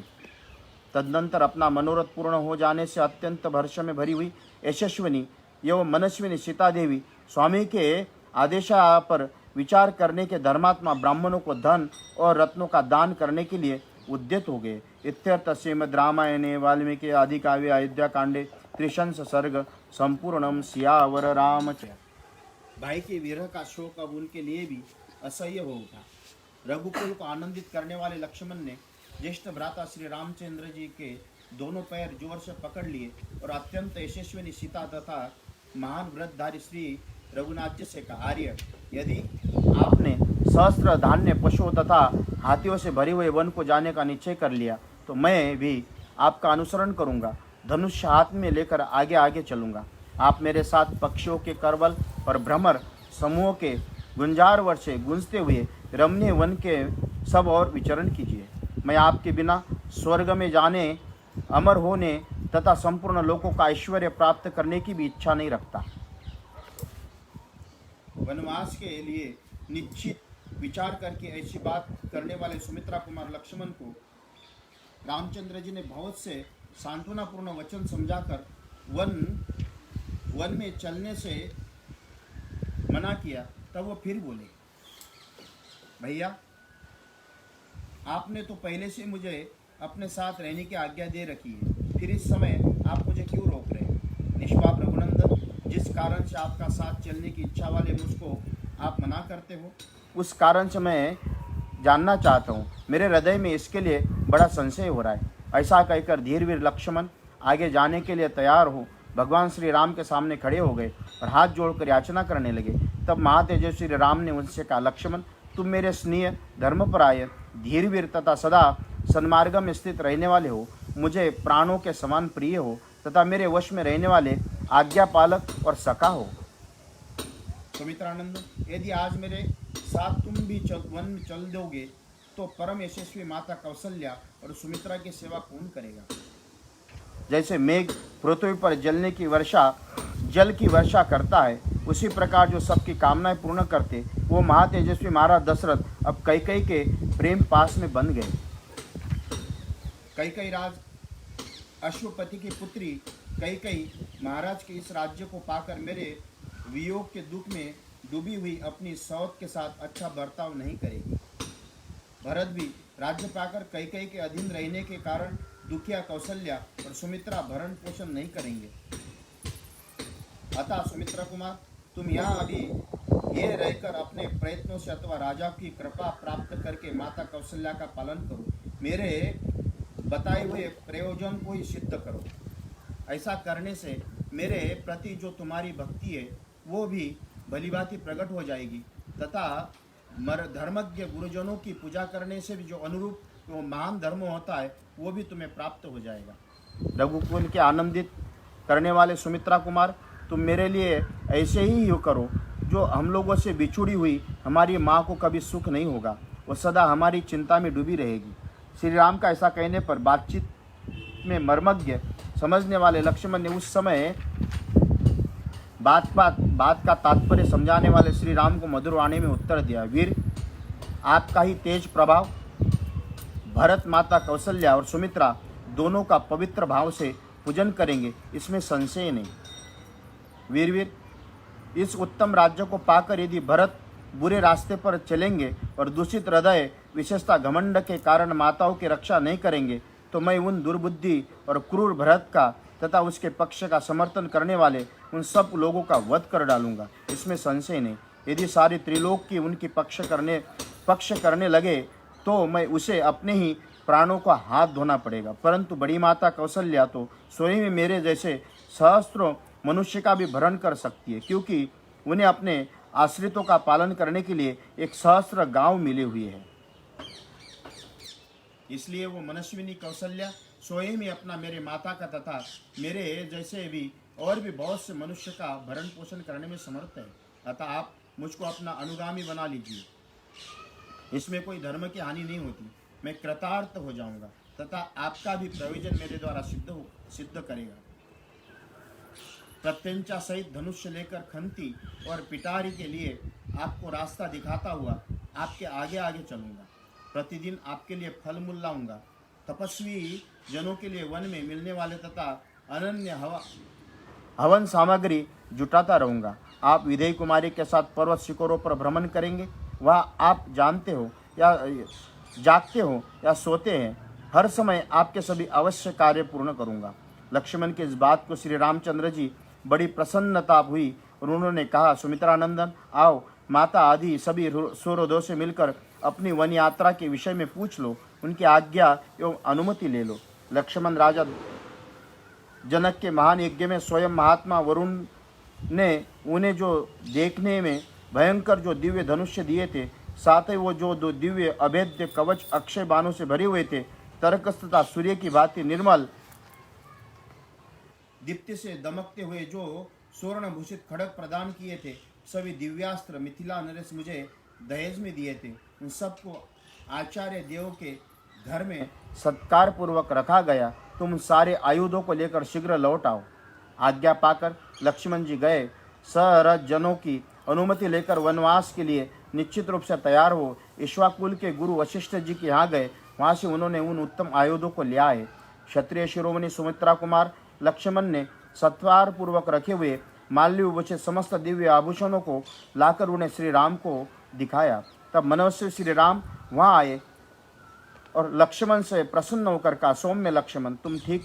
तदनंतर अपना मनोरथ पूर्ण हो जाने से अत्यंत हर्ष में भरी हुई यशस्विनी एवं मनस्विनी सीता देवी स्वामी के आदेश पर विचार करने के धर्मात्मा ब्राह्मणों को धन और रत्नों का दान करने के लिए उद्यत हो गए। इत्यर्थ श्रीमद् रामायणे वाल्मीकि आदि काव्य अयोध्या कांडे त्रिशंस सर्ग संपूर्णम सियावर रामचंद्र। भाई के विरह का शोक अब उनके लिए भी असह्य हो उठा। रघुकुल को आनंदित करने वाले लक्ष्मण ने ज्येष्ठ भ्राता श्री रामचंद्र जी के दोनों पैर जोर से पकड़ लिए और अत्यंत यशस्विनी सीता तथा महान व्रतधारी श्री रघुनाथ जी से कहा, आर्य, यदि आपने सहस्त्र धान्य पशुओं तथा हाथियों से भरे हुए वन को जाने का निश्चय कर लिया तो मैं भी आपका अनुसरण करूंगा। धनुष हाथ में लेकर आगे आगे चलूंगा। आप मेरे साथ पक्षियों के करवल और भ्रमर समूहों के गुंजार वर्षे गूंजते हुए रमणीय वन के सब और विचरण कीजिए। मैं आपके बिना स्वर्ग में जाने, अमर होने तथा संपूर्ण लोकों का ऐश्वर्य प्राप्त करने की भी इच्छा नहीं रखता। वनवास के लिए निश्चित विचार करके ऐसी बात करने वाले सुमित्रा कुमार लक्ष्मण को रामचंद्र जी ने बहुत से सांत्वनापूर्ण वचन समझाकर वन में चलने से मना किया। तब वो फिर बोले, भैया, आपने तो पहले से मुझे अपने साथ रहने की आज्ञा दे रखी है, फिर इस समय आप मुझे क्यों रोक रहे हैं? निष्पाप रघुनंदन, जिस कारण से आपका साथ चलने की इच्छा वाले मुझको आप मना करते हो, उस कारण से मैं जानना चाहता हूँ। मेरे हृदय में इसके लिए बड़ा संशय हो रहा है। ऐसा कहकर धीरवीर लक्ष्मण आगे जाने के लिए तैयार हो भगवान श्री राम के सामने खड़े हो गए और हाथ जोड़कर याचना करने लगे। तब महातेजस्वी श्री राम ने उनसे कहा, लक्ष्मण, तुम मेरे स्नेह, धर्मपरायण, धीरवीर तथा सदा सन्मार्ग में स्थित रहने वाले हो, मुझे प्राणों के समान प्रिय हो तथा मेरे वश में रहने वाले आज्ञा पालक और सखा हो। सुमित्रानंद, यदि आज मेरे साथ तुम भी वन में चल दोगे तो परम यशस्वी माता कौशल्या और सुमित्रा की सेवा कौन करेगा? जैसे मेघ पृथ्वी पर जल की वर्षा करता है, उसी प्रकार जो सबकी कामनाएं पूर्ण करते वो महातेजस्वी महाराज दशरथ अब कैकेयी के प्रेम पास में बन गए। कैकेयी राज अश्वपति की पुत्री कैकेयी महाराज के इस राज्य को पाकर मेरे वियोग के दुख में डूबी हुई अपनी सौत के साथ अच्छा बर्ताव नहीं करेगी। भरत भी राज्य पाकर कैकेयी के अधीन रहने के कारण दुखिया कौशल्या और सुमित्रा भरण पोषण नहीं करेंगे। अतः सुमित्रा कुमार, तुम यहाँ अभी ये रहकर अपने प्रयत्नों से अथवा राजा की कृपा प्राप्त करके माता कौशल्या का पालन करो। मेरे बताए हुए प्रयोजन को ही सिद्ध करो। ऐसा करने से मेरे प्रति जो तुम्हारी भक्ति है वो भी भलीभांति प्रकट हो जाएगी तथा धर्मज्ञ गुरुजनों की पूजा करने से भी जो अनुरूप वो महान धर्म होता है वो भी तुम्हें प्राप्त हो जाएगा। रघुकुल के आनंदित करने वाले सुमित्रा कुमार, तुम मेरे लिए ऐसे ही करो जो हम लोगों से बिछुड़ी हुई हमारी माँ को कभी सुख नहीं होगा, वो सदा हमारी चिंता में डूबी रहेगी। श्री राम का ऐसा कहने पर बातचीत में मर्मज्ञ समझने वाले लक्ष्मण ने उस समय बात का तात्पर्य समझाने वाले श्री राम को मधुर वाणी में उत्तर दिया, वीर, आपका ही तेज प्रभाव भरत, माता कौशल्या और सुमित्रा दोनों का पवित्र भाव से पूजन करेंगे, इसमें संशय नहीं। वीर, इस उत्तम राज्य को पाकर यदि भरत बुरे रास्ते पर चलेंगे और दूषित हृदय विशेषता घमंड के कारण माताओं की रक्षा नहीं करेंगे तो मैं उन दुर्बुद्धि और क्रूर भरत का तथा उसके पक्ष का समर्थन करने वाले उन सब लोगों का वध कर डालूंगा, इसमें संशय नहीं। यदि सारी त्रिलोक की उनकी पक्ष करने लगे तो मैं उसे अपने ही प्राणों का हाथ धोना पड़ेगा, परंतु बड़ी माता कौशल्या तो स्वयं ही मेरे जैसे सहस्त्रों मनुष्य का भी भरण कर सकती है, क्योंकि उन्हें अपने आश्रितों का पालन करने के लिए एक सहस्त्र गांव मिले हुए हैं। इसलिए वो मनस्विनी कौशल्या स्वयं ही अपना मेरे माता का तथा मेरे जैसे भी और भी बहुत से मनुष्य का भरण पोषण करने में समर्थ है। अतः आप मुझको अपना अनुगामी बना लीजिए, इसमें कोई धर्म की हानि नहीं होती। मैं कृतार्थ हो जाऊंगा तथा आपका भी प्रयोजन मेरे द्वारा सिद्ध करेगा। प्रत्यंचा सहित धनुष्य लेकर खंती और पिटारी के लिए आपको रास्ता दिखाता हुआ आपके आगे आगे चलूंगा। प्रतिदिन आपके लिए फल मूल लाऊंगा। तपस्वी जनों के लिए वन में मिलने वाले तथा अनन्य हवन सामग्री जुटाता रहूंगा। आप विदेही कुमारी के साथ पर्वत शिखरों पर भ्रमण करेंगे। वह आप जानते हो या जागते हो या सोते हैं, हर समय आपके सभी अवश्य कार्य पूर्ण करूंगा। लक्ष्मण की इस बात को श्री रामचंद्र जी बड़ी प्रसन्नता हुई और उन्होंने कहा, सुमित्रानंदन, आओ माता आदि सभी सूर्योदयों से मिलकर अपनी वन यात्रा के विषय में पूछ लो, उनकी आज्ञा एवं अनुमति ले लो। लक्ष्मण राजा जनक के महान यज्ञ में स्वयं महात्मा वरुण ने उन्हें जो देखने में भयंकर जो दिव्य धनुष्य दिए थे, साथ ही वो जो दो दिव्य अभेद्य कवच अक्षय बाणों से भरे हुए थे, तरकस तथा सूर्य की भांति निर्मल दीप्ति से दमकते हुए जो स्वर्ण भूषित खड़ग प्रदान किए थे, सभी दिव्यास्त्र मिथिला नरेश मुझे दहेज में दिए थे, उन सबको आचार्य देव के घर में सत्कार पूर्वक रखा गया। तुम सारे आयुधों को लेकर शीघ्र लौट आओ। आज्ञा पाकर लक्ष्मण जी गए। सरज जनों की अनुमति लेकर वनवास के लिए निश्चित रूप से तैयार हो इक्ष्वाकुल के गुरु वशिष्ठ जी के यहाँ गए। वहाँ से उन्होंने उन उत्तम आयुधों को ले आए। क्षत्रिय शिरोमणि सुमित्रा कुमार लक्ष्मण ने सत्कार पूर्वक रखे हुए माल्य विभूषित समस्त दिव्य आभूषणों को लाकर उन्हें श्री राम को दिखाया। तब मनोवश श्री राम वहाँ आए और लक्ष्मण से प्रसन्न होकर कहा, सौम्य लक्ष्मण, तुम ठीक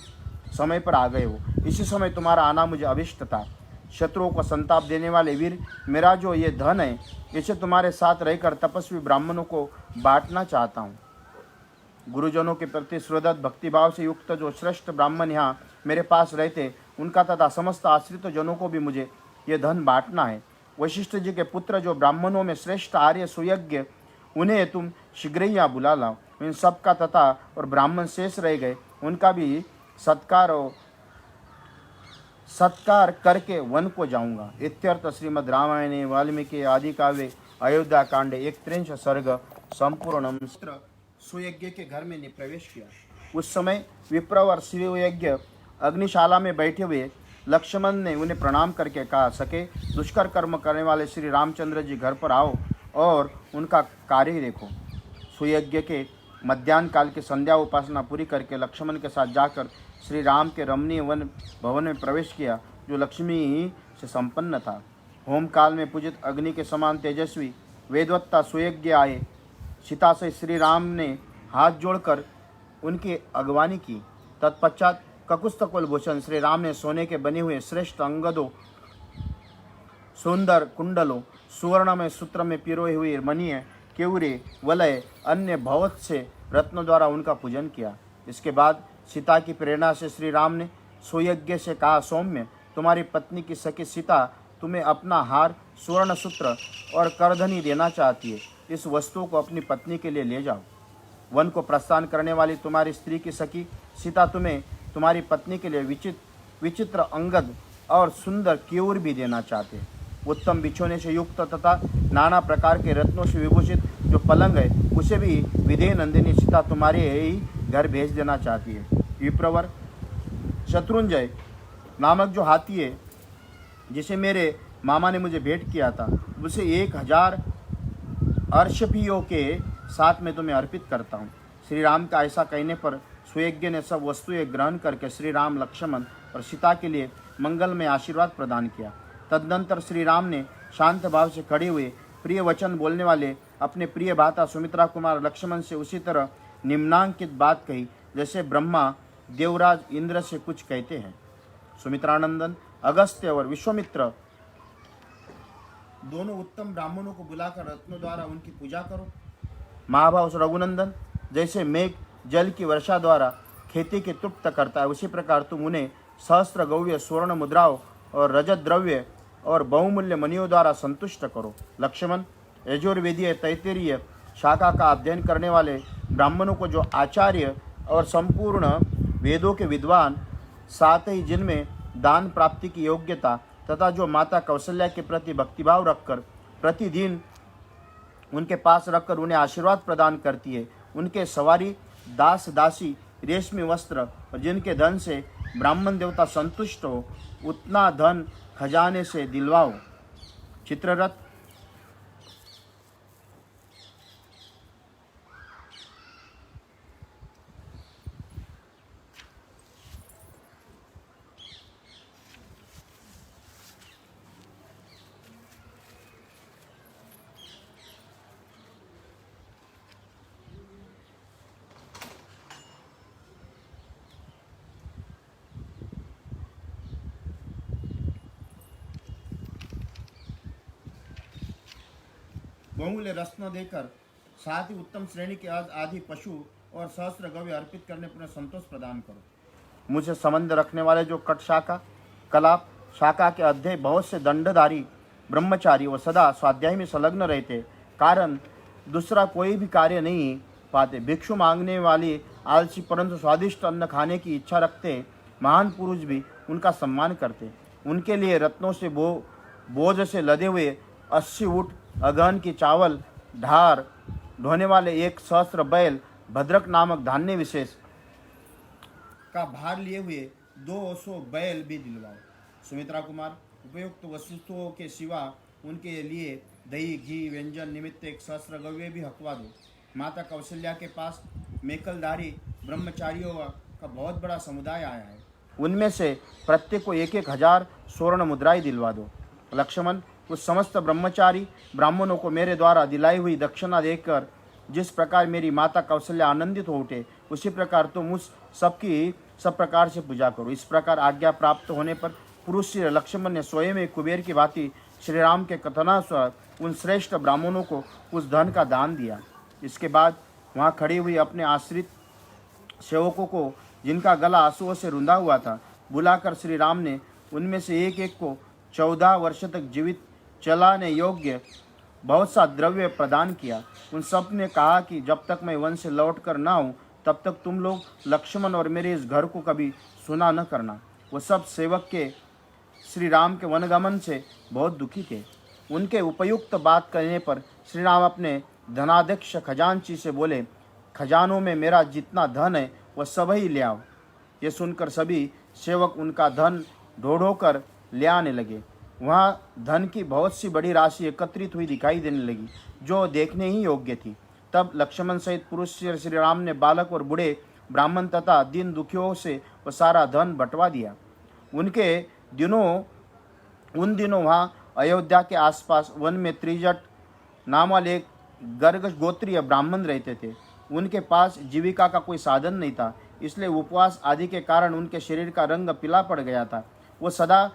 समय पर आ गए हो। इसी समय तुम्हारा आना मुझे अभिष्ट था। शत्रुओं को संताप देने वाले वीर, मेरा जो ये धन है, इसे तुम्हारे साथ रहकर तपस्वी ब्राह्मणों को बांटना चाहता हूँ। गुरुजनों के प्रति श्रद्धा भक्तिभाव से युक्त जो श्रेष्ठ ब्राह्मण यहाँ मेरे पास रहते, उनका तथा समस्त आश्रित जनों को भी मुझे ये धन बांटना है। वशिष्ठ जी के पुत्र जो ब्राह्मणों में श्रेष्ठ आर्य सुयज्ञ, उन्हें तुम शीघ्र ही यहाँ बुला लाओ। इन सब का तथा और ब्राह्मण शेष रह गए, उनका भी सत्कार करके वन को जाऊंगा। इत्यर्थ श्रीमद् रामायणे वाल्मीकि आदि काव्ये अयोध्या कांडे 31 सर्ग संपूर्ण। सुयज्ञ के घर में प्रवेश किया। उस समय विप्रवर शिवयज्ञ अग्निशाला में बैठे हुए लक्ष्मण ने उन्हें प्रणाम करके कहा, सके दुष्कर कर्म करने वाले श्री रामचंद्र जी घर पर आओ और उनका कार्य देखो। सुयज्ञ के मध्याह्न काल की संध्या उपासना पूरी करके लक्ष्मण के साथ जाकर श्री राम के रमणीय वन भवन में प्रवेश किया, जो लक्ष्मी से संपन्न था। होम काल में पूजित अग्नि के समान तेजस्वी वेदवत्ता सुयज्ञ आए। सीता से श्री राम ने हाथ जोड़कर उनकी अगवानी की। तत्पश्चात ककुस्थ कुलभूषण श्री राम ने सोने के बने हुए श्रेष्ठ अंगदों, सुंदर कुंडलों, सुवर्ण में सूत्र में पिरोए हुए मणिये, केवरे, वलय, अन्य बहुत से रत्नों द्वारा उनका पूजन किया। इसके बाद सीता की प्रेरणा से श्री राम ने सुयज्ञ से कहा, सौम्य, तुम्हारी पत्नी की सखी सीता तुम्हें अपना हार, सुवर्ण सूत्र और करधनी देना चाहती है। इस वस्तु को अपनी पत्नी के लिए ले जाओ। वन को प्रस्थान करने वाली तुम्हारी स्त्री की सखी सीता तुम्हें तुम्हारी पत्नी के लिए विचित्र अंगद और सुंदर केयूर भी देना चाहते हैं। उत्तम बिछोने से युक्त तथा नाना प्रकार के रत्नों से विभूषित जो पलंग है, उसे भी विधेय नंदिनी सीता तुम्हारे ही घर भेज देना चाहती है। विप्रवर शत्रुंजय नामक जो हाथी है, जिसे मेरे मामा ने मुझे भेंट किया था, उसे 1000 अर्शपियों के साथ में तुम्हें अर्पित करता हूँ। श्री राम का ऐसा कहने पर सुयज्ञ ने सब वस्तुएं ग्रहण करके श्री राम, लक्ष्मण और सीता के लिए मंगल में आशीर्वाद प्रदान किया। तदनंतर श्री राम ने शांत भाव से खड़े हुए प्रिय वचन बोलने वाले अपने प्रिय भ्राता सुमित्रा कुमार लक्ष्मण से उसी तरह निम्नांकित बात कही, जैसे ब्रह्मा देवराज इंद्र से कुछ कहते हैं। सुमित्रानंदन, अगस्त्य और विश्वामित्र दोनों उत्तम ब्राह्मणों को बुलाकर रत्नों द्वारा उनकी पूजा करो। महाभाव रघुनंदन, जैसे मेघ जल की वर्षा द्वारा खेती के तृप्त करता है, उसी प्रकार तुम उन्हें सहस्त्र गौव्य स्वर्ण मुद्राओं और रजत द्रव्य और बहुमूल्य मणियों द्वारा संतुष्ट करो। लक्ष्मण, यजुर्वेदीय तैत्तिरीय शाखा का अध्ययन करने वाले ब्राह्मणों को जो आचार्य और संपूर्ण वेदों के विद्वान, साथ ही जिनमें दान प्राप्ति की योग्यता तथा जो माता कौशल्या के प्रति भक्तिभाव रखकर प्रतिदिन उनके पास रखकर उन्हें आशीर्वाद प्रदान करती है, उनके सवारी दास दासी रेशमी वस्त्र और जिनके धन से ब्राह्मण देवता संतुष्ट हो, उतना धन खजाने से दिलवाओ। चित्ररथ। बहुमूल्य रत्न देकर साथ ही उत्तम श्रेणी के आदि पशु और सहस्त्र गव्य अर्पित करने पर संतोष प्रदान करो। मुझे संबंध रखने वाले जो कट शाखा, कलाप शाखा के अध्यय बहुत से दंडधारी ब्रह्मचारी व सदा स्वाध्याय में संलग्न रहते, कारण दूसरा कोई भी कार्य नहीं पाते। भिक्षु मांगने वाली आलसी परंतु स्वादिष्ट अन्न खाने की इच्छा रखते महान पुरुष भी उनका सम्मान करते। उनके लिए रत्नों से बोझ से लदे हुए 80 ऊँट, अगहन की चावल ढार ढोने वाले 1 सहस्त्र बैल, भद्रक नामक धान्य विशेष का भार लिए हुए 200 बैल भी दिलवाओ। सुमित्रा कुमार, उपयुक्त वस्तुओं के सिवा उनके लिए दही घी व्यंजन निमित्त 1 सहस्त्र गव्य भी हकवा दो। माता कौशल्या के पास मेकलधारी ब्रह्मचारियों का बहुत बड़ा समुदाय आया है, उनमें से प्रत्येक को 1,000 स्वर्ण मुद्राएं दिलवा दो। लक्ष्मण, उस समस्त ब्रह्मचारी ब्राह्मणों को मेरे द्वारा दिलाई हुई दक्षिणा देकर जिस प्रकार मेरी माता कौशल्या आनंदित हो उठे, उसी प्रकार तुम उस सबकी सब प्रकार से पूजा करो। इस प्रकार आज्ञा प्राप्त होने पर पुरुष श्री लक्ष्मण ने स्वयं एक कुबेर की भांति श्री राम के कथनानुसार उन श्रेष्ठ ब्राह्मणों को उस धन का दान दिया। इसके बाद वहाँ खड़ी हुई अपने आश्रित सेवकों को, जिनका गला आंसुओं से रुंधा हुआ था, बुलाकर श्री राम ने उनमें से एक एक को 14 वर्ष तक जीवित चलाने योग्य बहुत सा द्रव्य प्रदान किया। उन सब ने कहा कि जब तक मैं वन से लौट कर ना आऊँ तब तक तुम लोग लक्ष्मण और मेरे इस घर को कभी सुना न करना। वो सब सेवक के श्री राम के वनगमन से बहुत दुखी थे। उनके उपयुक्त बात कहने पर श्री राम अपने धनाध्यक्ष खजांची से बोले, खजानों में मेरा जितना धन है वह सब ही ले आओ। ये सुनकर सभी सेवक उनका धन ढो कर ले आने लगे। वहाँ धन की बहुत सी बड़ी राशि एकत्रित हुई दिखाई देने लगी, जो देखने ही योग्य थी। तब लक्ष्मण सहित पुरुष श्री राम ने बालक और बूढ़े ब्राह्मण तथा दीन दुखियों से वह सारा धन बंटवा दिया। उन दिनों वहाँ अयोध्या के आसपास वन में त्रिजट नाम वाले एक गर्ग गोत्रीय ब्राह्मण रहते थे। उनके पास जीविका का कोई साधन नहीं था, इसलिए उपवास आदि के कारण उनके शरीर का रंग पीला पड़ गया था। वो सदा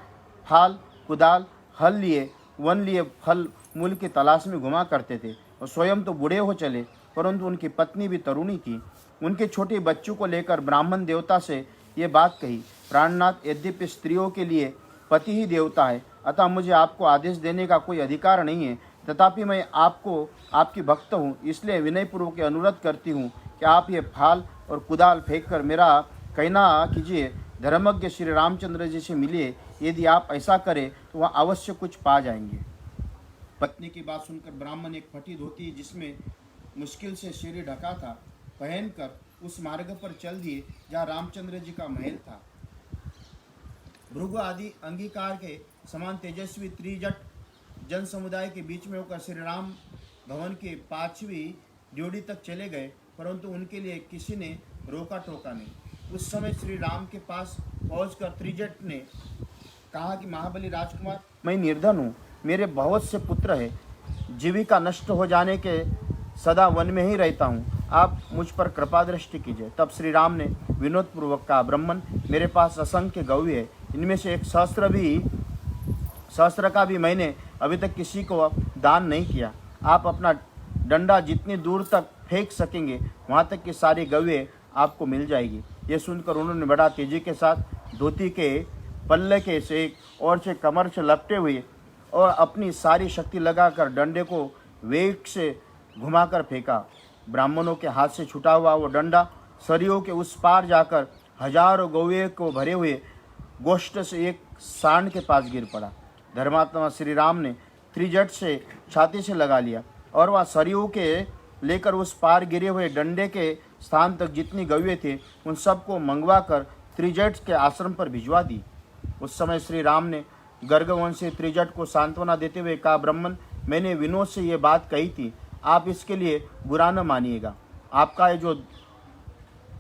फाल कुदाल हल लिए वन लिए फल मूल की तलाश में घुमा करते थे और स्वयं तो बूढ़े हो चले, परंतु उनकी पत्नी भी तरुणी थी। उनके छोटे बच्चों को लेकर ब्राह्मण देवता से ये बात कही, प्राणनाथ, यद्यपि स्त्रियों के लिए पति ही देवता है, अतः मुझे आपको आदेश देने का कोई अधिकार नहीं है, तथापि मैं आपकी भक्त हूँ, इसलिए विनयपूर्वक अनुरोध करती हूँ कि आप ये फाल और कुदाल फेंक कर मेरा कहना कीजिए, धर्मज्ञ श्री रामचंद्र जी से मिलिए। यदि आप ऐसा करें तो वह अवश्य कुछ पा जाएंगे। पत्नी की बात सुनकर ब्राह्मण एक फटी धोती जिसमें मुश्किल से शरीर ढका था पहनकर उस मार्ग पर चल दिए जहाँ रामचंद्र जी का महल था। भृगु आदि अंगीकार के समान तेजस्वी त्रिजट जन समुदाय के बीच में होकर श्री राम भवन की 5वीं ड्योढ़ी तक चले गए, परंतु उनके लिए किसी ने रोका टोका नहीं। उस समय श्री राम के पास पहुंचकर त्रिजट ने कहा कि महाबली राजकुमार, मैं निर्धन हूँ, मेरे बहुत से पुत्र हैं, जीविका नष्ट हो जाने के सदा वन में ही रहता हूँ, आप मुझ पर कृपा दृष्टि कीजिए। तब श्री राम ने विनोद पूर्वक कहा, ब्राह्मण, मेरे पास असंख्य गौएं है, इनमें से एक सहस्त्र का भी मैंने अभी तक किसी को दान नहीं किया। आप अपना डंडा जितनी दूर तक फेंक सकेंगे वहाँ तक की सारी गौएं आपको मिल जाएगी। ये सुनकर उन्होंने बड़ा तेजी के साथ धोती के पल्ले के से और से कमर से लपटे हुए और अपनी सारी शक्ति लगाकर डंडे को वेग से घुमाकर फेंका। ब्राह्मणों के हाथ से छूटा हुआ वो डंडा सरियों के उस पार जाकर हजारों गौए को भरे हुए गोष्ठ से एक सांड के पास गिर पड़ा। धर्मात्मा श्री राम ने त्रिजट से छाती से लगा लिया और वह सरियों के लेकर उस पार गिरे हुए डंडे के स्थान तक जितनी गौएं थे उन सबको मंगवा कर त्रिजट के आश्रम पर भिजवा दी। उस समय श्री राम ने गर्गवंशी त्रिजट को सांत्वना देते हुए कहा, ब्राह्मण, मैंने विनोद से ये बात कही थी, आप इसके लिए बुरा न मानिएगा। आपका ये जो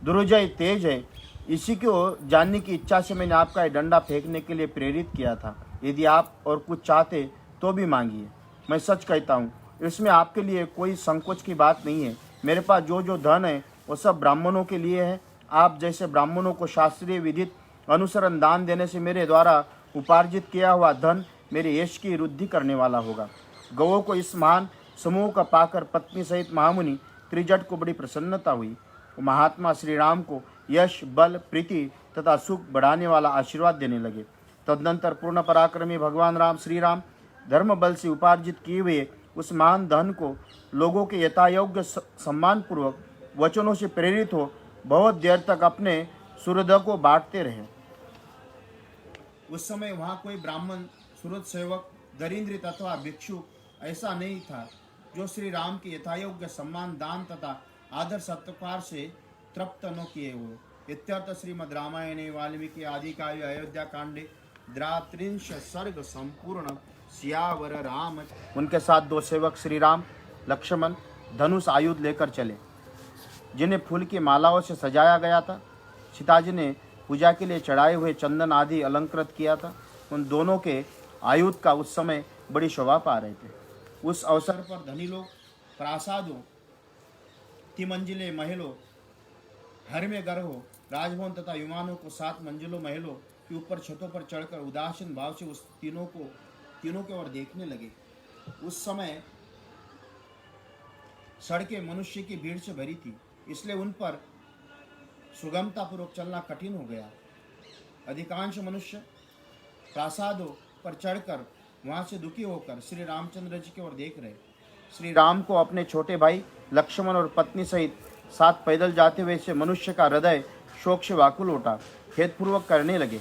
दुर्जय तेज है, इसी को जानने की इच्छा से मैंने आपका ये डंडा फेंकने के लिए प्रेरित किया था। यदि आप और कुछ चाहते तो भी मांगिए। मैं सच कहता हूँ, इसमें आपके लिए कोई संकोच की बात नहीं है। मेरे पास जो धन है वो सब ब्राह्मणों के लिए है। आप जैसे ब्राह्मणों को शास्त्रीय विधित अनुसरण दान देने से मेरे द्वारा उपार्जित किया हुआ धन मेरे यश की वृद्धि करने वाला होगा। गौओं को इस महान समूह का पाकर पत्नी सहित महामुनि त्रिजट को बड़ी प्रसन्नता हुई। महात्मा श्री राम को यश, बल, प्रीति तथा सुख बढ़ाने वाला आशीर्वाद देने लगे। तदनंतर पूर्ण पराक्रमी भगवान राम श्री राम धर्म बल से उपार्जित किए हुए उस महान धन को लोगों के यथायोग्य सम्मान पूर्वक वचनों से प्रेरित हो बहुत देर तक अपने सुहृद को बांटते रहे। उस समय वहाँ कोई ब्राह्मण, सुहृद सेवक, दरिद्र अथवा भिक्षु ऐसा नहीं था जो श्री राम के यथायोग्य सम्मान, दान तथा आदर सत्कार से तृप्त न किए हुए। इत्यर्थ श्रीमद् रामायणे वाल्मीकि आदि काव्य अयोध्या कांडे द्रात्रिंश सर्ग संपूर्ण सियावर राम। उनके साथ दो सेवक श्री राम, लक्ष्मण धनुष आयुध लेकर चले, जिन्हें फूल की मालाओं से सजाया गया था। सीताजी ने पूजा के लिए चढ़ाए हुए चंदन आदि अलंकृत किया था। उन दोनों के आयुध का उस समय बड़ी शोभा पा रहे थे। उस अवसर पर धनी लोग प्रासादों, तिमंजिले महलों, हर में गृहों, राजभवन तथा विमानों को 7 मंजिलों महलों के ऊपर छतों पर चढ़कर उदासीन भाव से उस तीनों के ओर देखने लगे। उस समय सड़कें मनुष्य की भीड़ से भरी थी, इसलिए उन पर सुगमता पूर्वक चलना कठिन हो गया। अधिकांश मनुष्य प्रासादों पर चढ़कर वहां से दुखी होकर श्री रामचंद्र जी की ओर देख रहे। श्री राम को अपने छोटे भाई लक्ष्मण और पत्नी सहित साथ पैदल जाते हुए से मनुष्य का हृदय शोक से व्याकुल उठा, खेदपूर्वक करने लगे।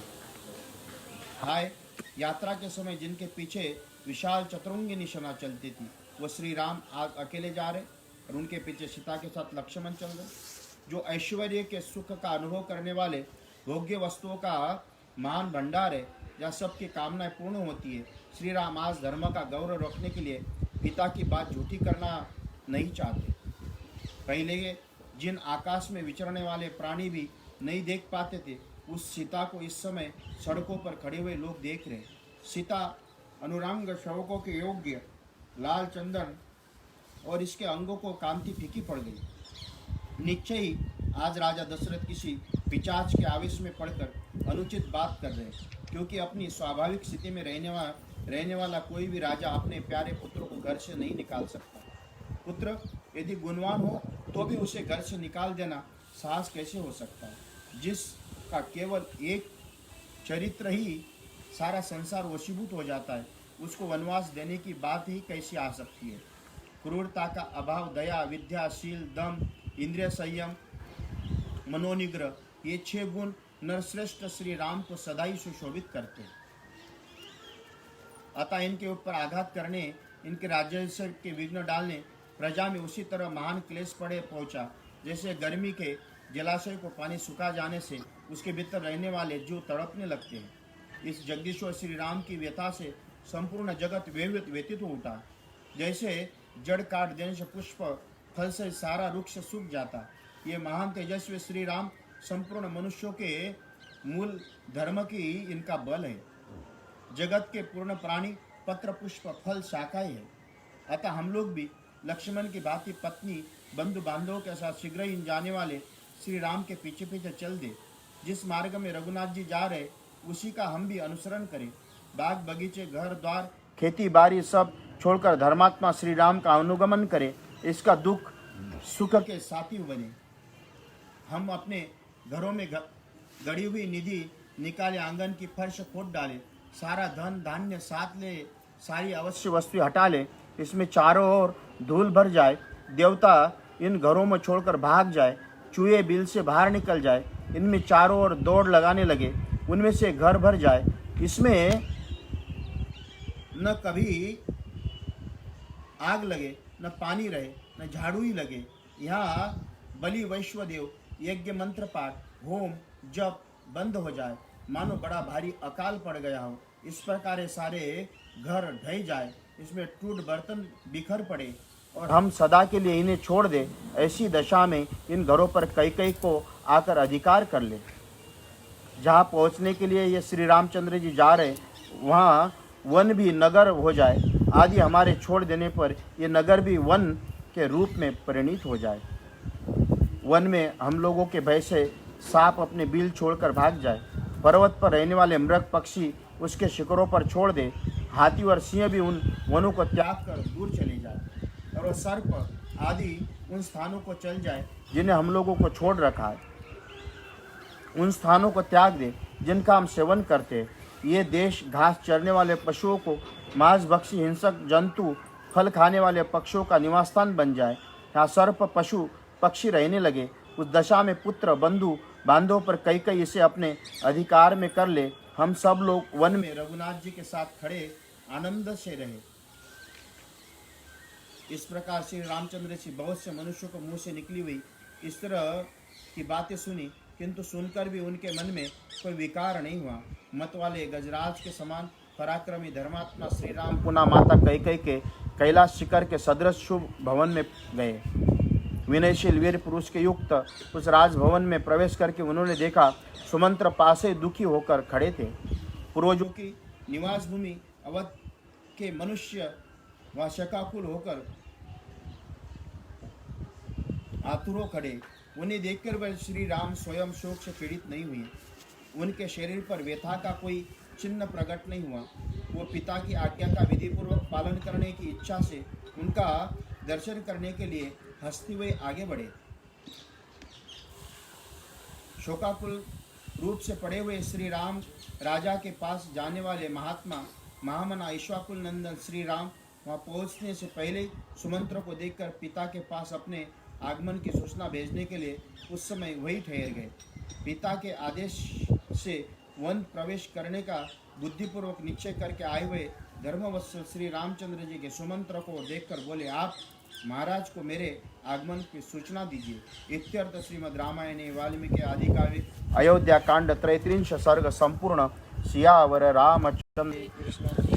हाय, यात्रा के समय जिनके पीछे विशाल चतुरंगी निशाना चलती थी, वो श्री राम आज अकेले जा रहे और उनके पीछे सीता के साथ लक्ष्मण चल रहे। जो ऐश्वर्य के सुख का अनुभव करने वाले भोग्य वस्तुओं का महान भंडार है, जहाँ सबकी कामनाएं पूर्ण होती है, श्री राम आज धर्म का गौरव रखने के लिए पिता की बात झूठी करना नहीं चाहते। पहले जिन आकाश में विचरने वाले प्राणी भी नहीं देख पाते थे, उस सीता को इस समय सड़कों पर खड़े हुए लोग देख रहे। सीता अनुरंग शवकों के योग्य लाल चंदन और इसके अंगों को कांति फीकी पड़ गई। निश्चय ही आज राजा दशरथ किसी पिशाच के आवेश में पड़कर अनुचित बात कर रहे हैं, क्योंकि अपनी स्वाभाविक स्थिति में रहने वाला कोई भी राजा अपने प्यारे पुत्र को घर से नहीं निकाल सकता। पुत्र यदि गुणवान हो तो भी उसे घर से निकाल देना साहस कैसे हो सकता है? जिसका केवल एक चरित्र ही सारा संसार वशीभूत हो जाता है, उसको वनवास देने की बात ही कैसी आ सकती है? क्रूरता का अभाव, दया, विद्या, शील, दम, इंद्रिय संयम, मनोनिग्रह, ये 6 गुण नरश्रेष्ठ श्री राम को सदा ही सुशोभित करते हैं। अतः इनके ऊपर आघात करने, इनके राज्याभिषेक के विघ्न डालने प्रजा में उसी तरह महान क्लेश पहुंचा जैसे गर्मी के जलाशय को पानी सुखा जाने से उसके भीतर रहने वाले जीव तड़पने लगते हैं। इस जगदीश्वर श्री राम की व्यथा से संपूर्ण जगत व्यतीत हो उठा। जैसे जड़ काट देने से पुष्प, फल से सारा वृक्ष सूख जाता, ये महान तेजस्वी श्री राम संपूर्ण मनुष्यों के मूल धर्म की इनका बल है। जगत के पूर्ण प्राणी पत्र, पुष्प, फल, शाखाएं है। अतः हम लोग भी लक्ष्मण की भांति पत्नी, बंधु बांधवों के साथ शीघ्र ही जाने वाले श्री राम के पीछे पीछे चल दे। जिस मार्ग में रघुनाथ जी जा रहे उसी का हम भी अनुसरण करें। बाग बगीचे, घर द्वार, खेती बाड़ी सब छोड़कर धर्मात्मा श्री राम का अनुगमन करें। इसका दुख सुख के साथी बने। हम अपने घरों में गड़ी हुई निधि निकाले, आंगन की फर्श खोद डाले, सारा धन धान्य साथ ले, सारी अवश्य वस्तु हटा ले, इसमें चारों ओर धूल भर जाए, देवता इन घरों में छोड़कर भाग जाए, चूहे बिल से बाहर निकल जाए, इनमें चारों ओर दौड़ लगाने लगे, उनमें से घर भर जाए, इसमें न कभी आग लगे, न पानी रहे, न झाड़ू ही लगे। यहाँ बलि वैश्वदेव यज्ञ मंत्र पाठ होम जप बंद हो जाए, मानो बड़ा भारी अकाल पड़ गया हो। इस प्रकार ये सारे घर ढह जाए, इसमें टूट बर्तन बिखर पड़े और हम सदा के लिए इन्हें छोड़ दे। ऐसी दशा में इन घरों पर कई को आकर अधिकार कर ले। जहाँ पहुँचने के लिए ये श्री रामचंद्र जी जा रहे, वहाँ वन भी नगर हो जाए, आदि हमारे छोड़ देने पर ये नगर भी वन के रूप में परिणित हो जाए। वन में हम लोगों के भय से सांप अपने बिल छोड़कर भाग जाए, पर्वत पर रहने वाले मृग पक्षी उसके शिखरों पर छोड़ दे, हाथी और सिंह भी उन वनों को त्याग कर दूर चले जाए, और वह सर्प आदि उन स्थानों को चल जाए जिन्हें हम लोगों को छोड़ रखा है। उन स्थानों को त्याग दे जिनका हम सेवन करते हैं। ये देश घास चरने वाले पशुओं को, मांस भक्षी हिंसक जंतु, फल खाने वाले पक्षियों का निवास स्थान बन जाए। यहाँ सर्प पशु पक्षी रहने लगे। उस दशा में पुत्र बंधु बांधवों पर कई इसे अपने अधिकार में कर ले। हम सब लोग वन में रघुनाथ जी के साथ खड़े आनंद से रहे। इस प्रकार श्री रामचंद्र जी बहुत से मनुष्यों को मुंह से निकली हुई इस तरह की बातें सुनी, किंतु सुनकर भी उनके मन में कोई विकार नहीं हुआ। मत वाले गजराज के समान पराक्रमी धर्मात्मा श्री राम पुनः माता कैकेयी के कैलाश शिखर के सदृश शुभ भवन में गए। विनयशील वीर पुरुष के युक्त उस राजभवन में प्रवेश करके उन्होंने देखा सुमंत्र पासे दुखी होकर खड़े थे। पूर्वजों की निवास भूमि अवध के मनुष्य वह शकाकुल होकर आतुरों खड़े। उन्हें देखकर वह श्री राम स्वयं शोक से पीड़ित नहीं हुए। उनके शरीर पर व्यथा का कोई चिन्ह प्रकट नहीं हुआ। वो पिता की आज्ञा का विधिपूर्वक पालन करने की इच्छा से उनका दर्शन करने के लिए हंसते हुए आगे बढ़े। शोकाकुल रूप से पड़े हुए श्री राम राजा के पास जाने वाले महात्मा महामना ईश्वाकुल नंदन श्री राम वहाँ पहुँचने से पहले सुमंत्र को देखकर पिता के पास अपने आगमन की सूचना भेजने के लिए उस समय वही ठहर गए। पिता के आदेश से वन प्रवेश करने का बुद्धिपूर्वक निश्चय करके आए हुए धर्मवत्सल श्री रामचंद्र जी के सुमंत्र को देखकर बोले, आप महाराज को मेरे आगमन की सूचना दीजिए। इत्यर्थ श्रीमद् रामायणे वाल्मीकि आदि काव्ये अयोध्या कांड 33 सर्ग संपूर्ण। सियावर रामचंद्र कृष्ण।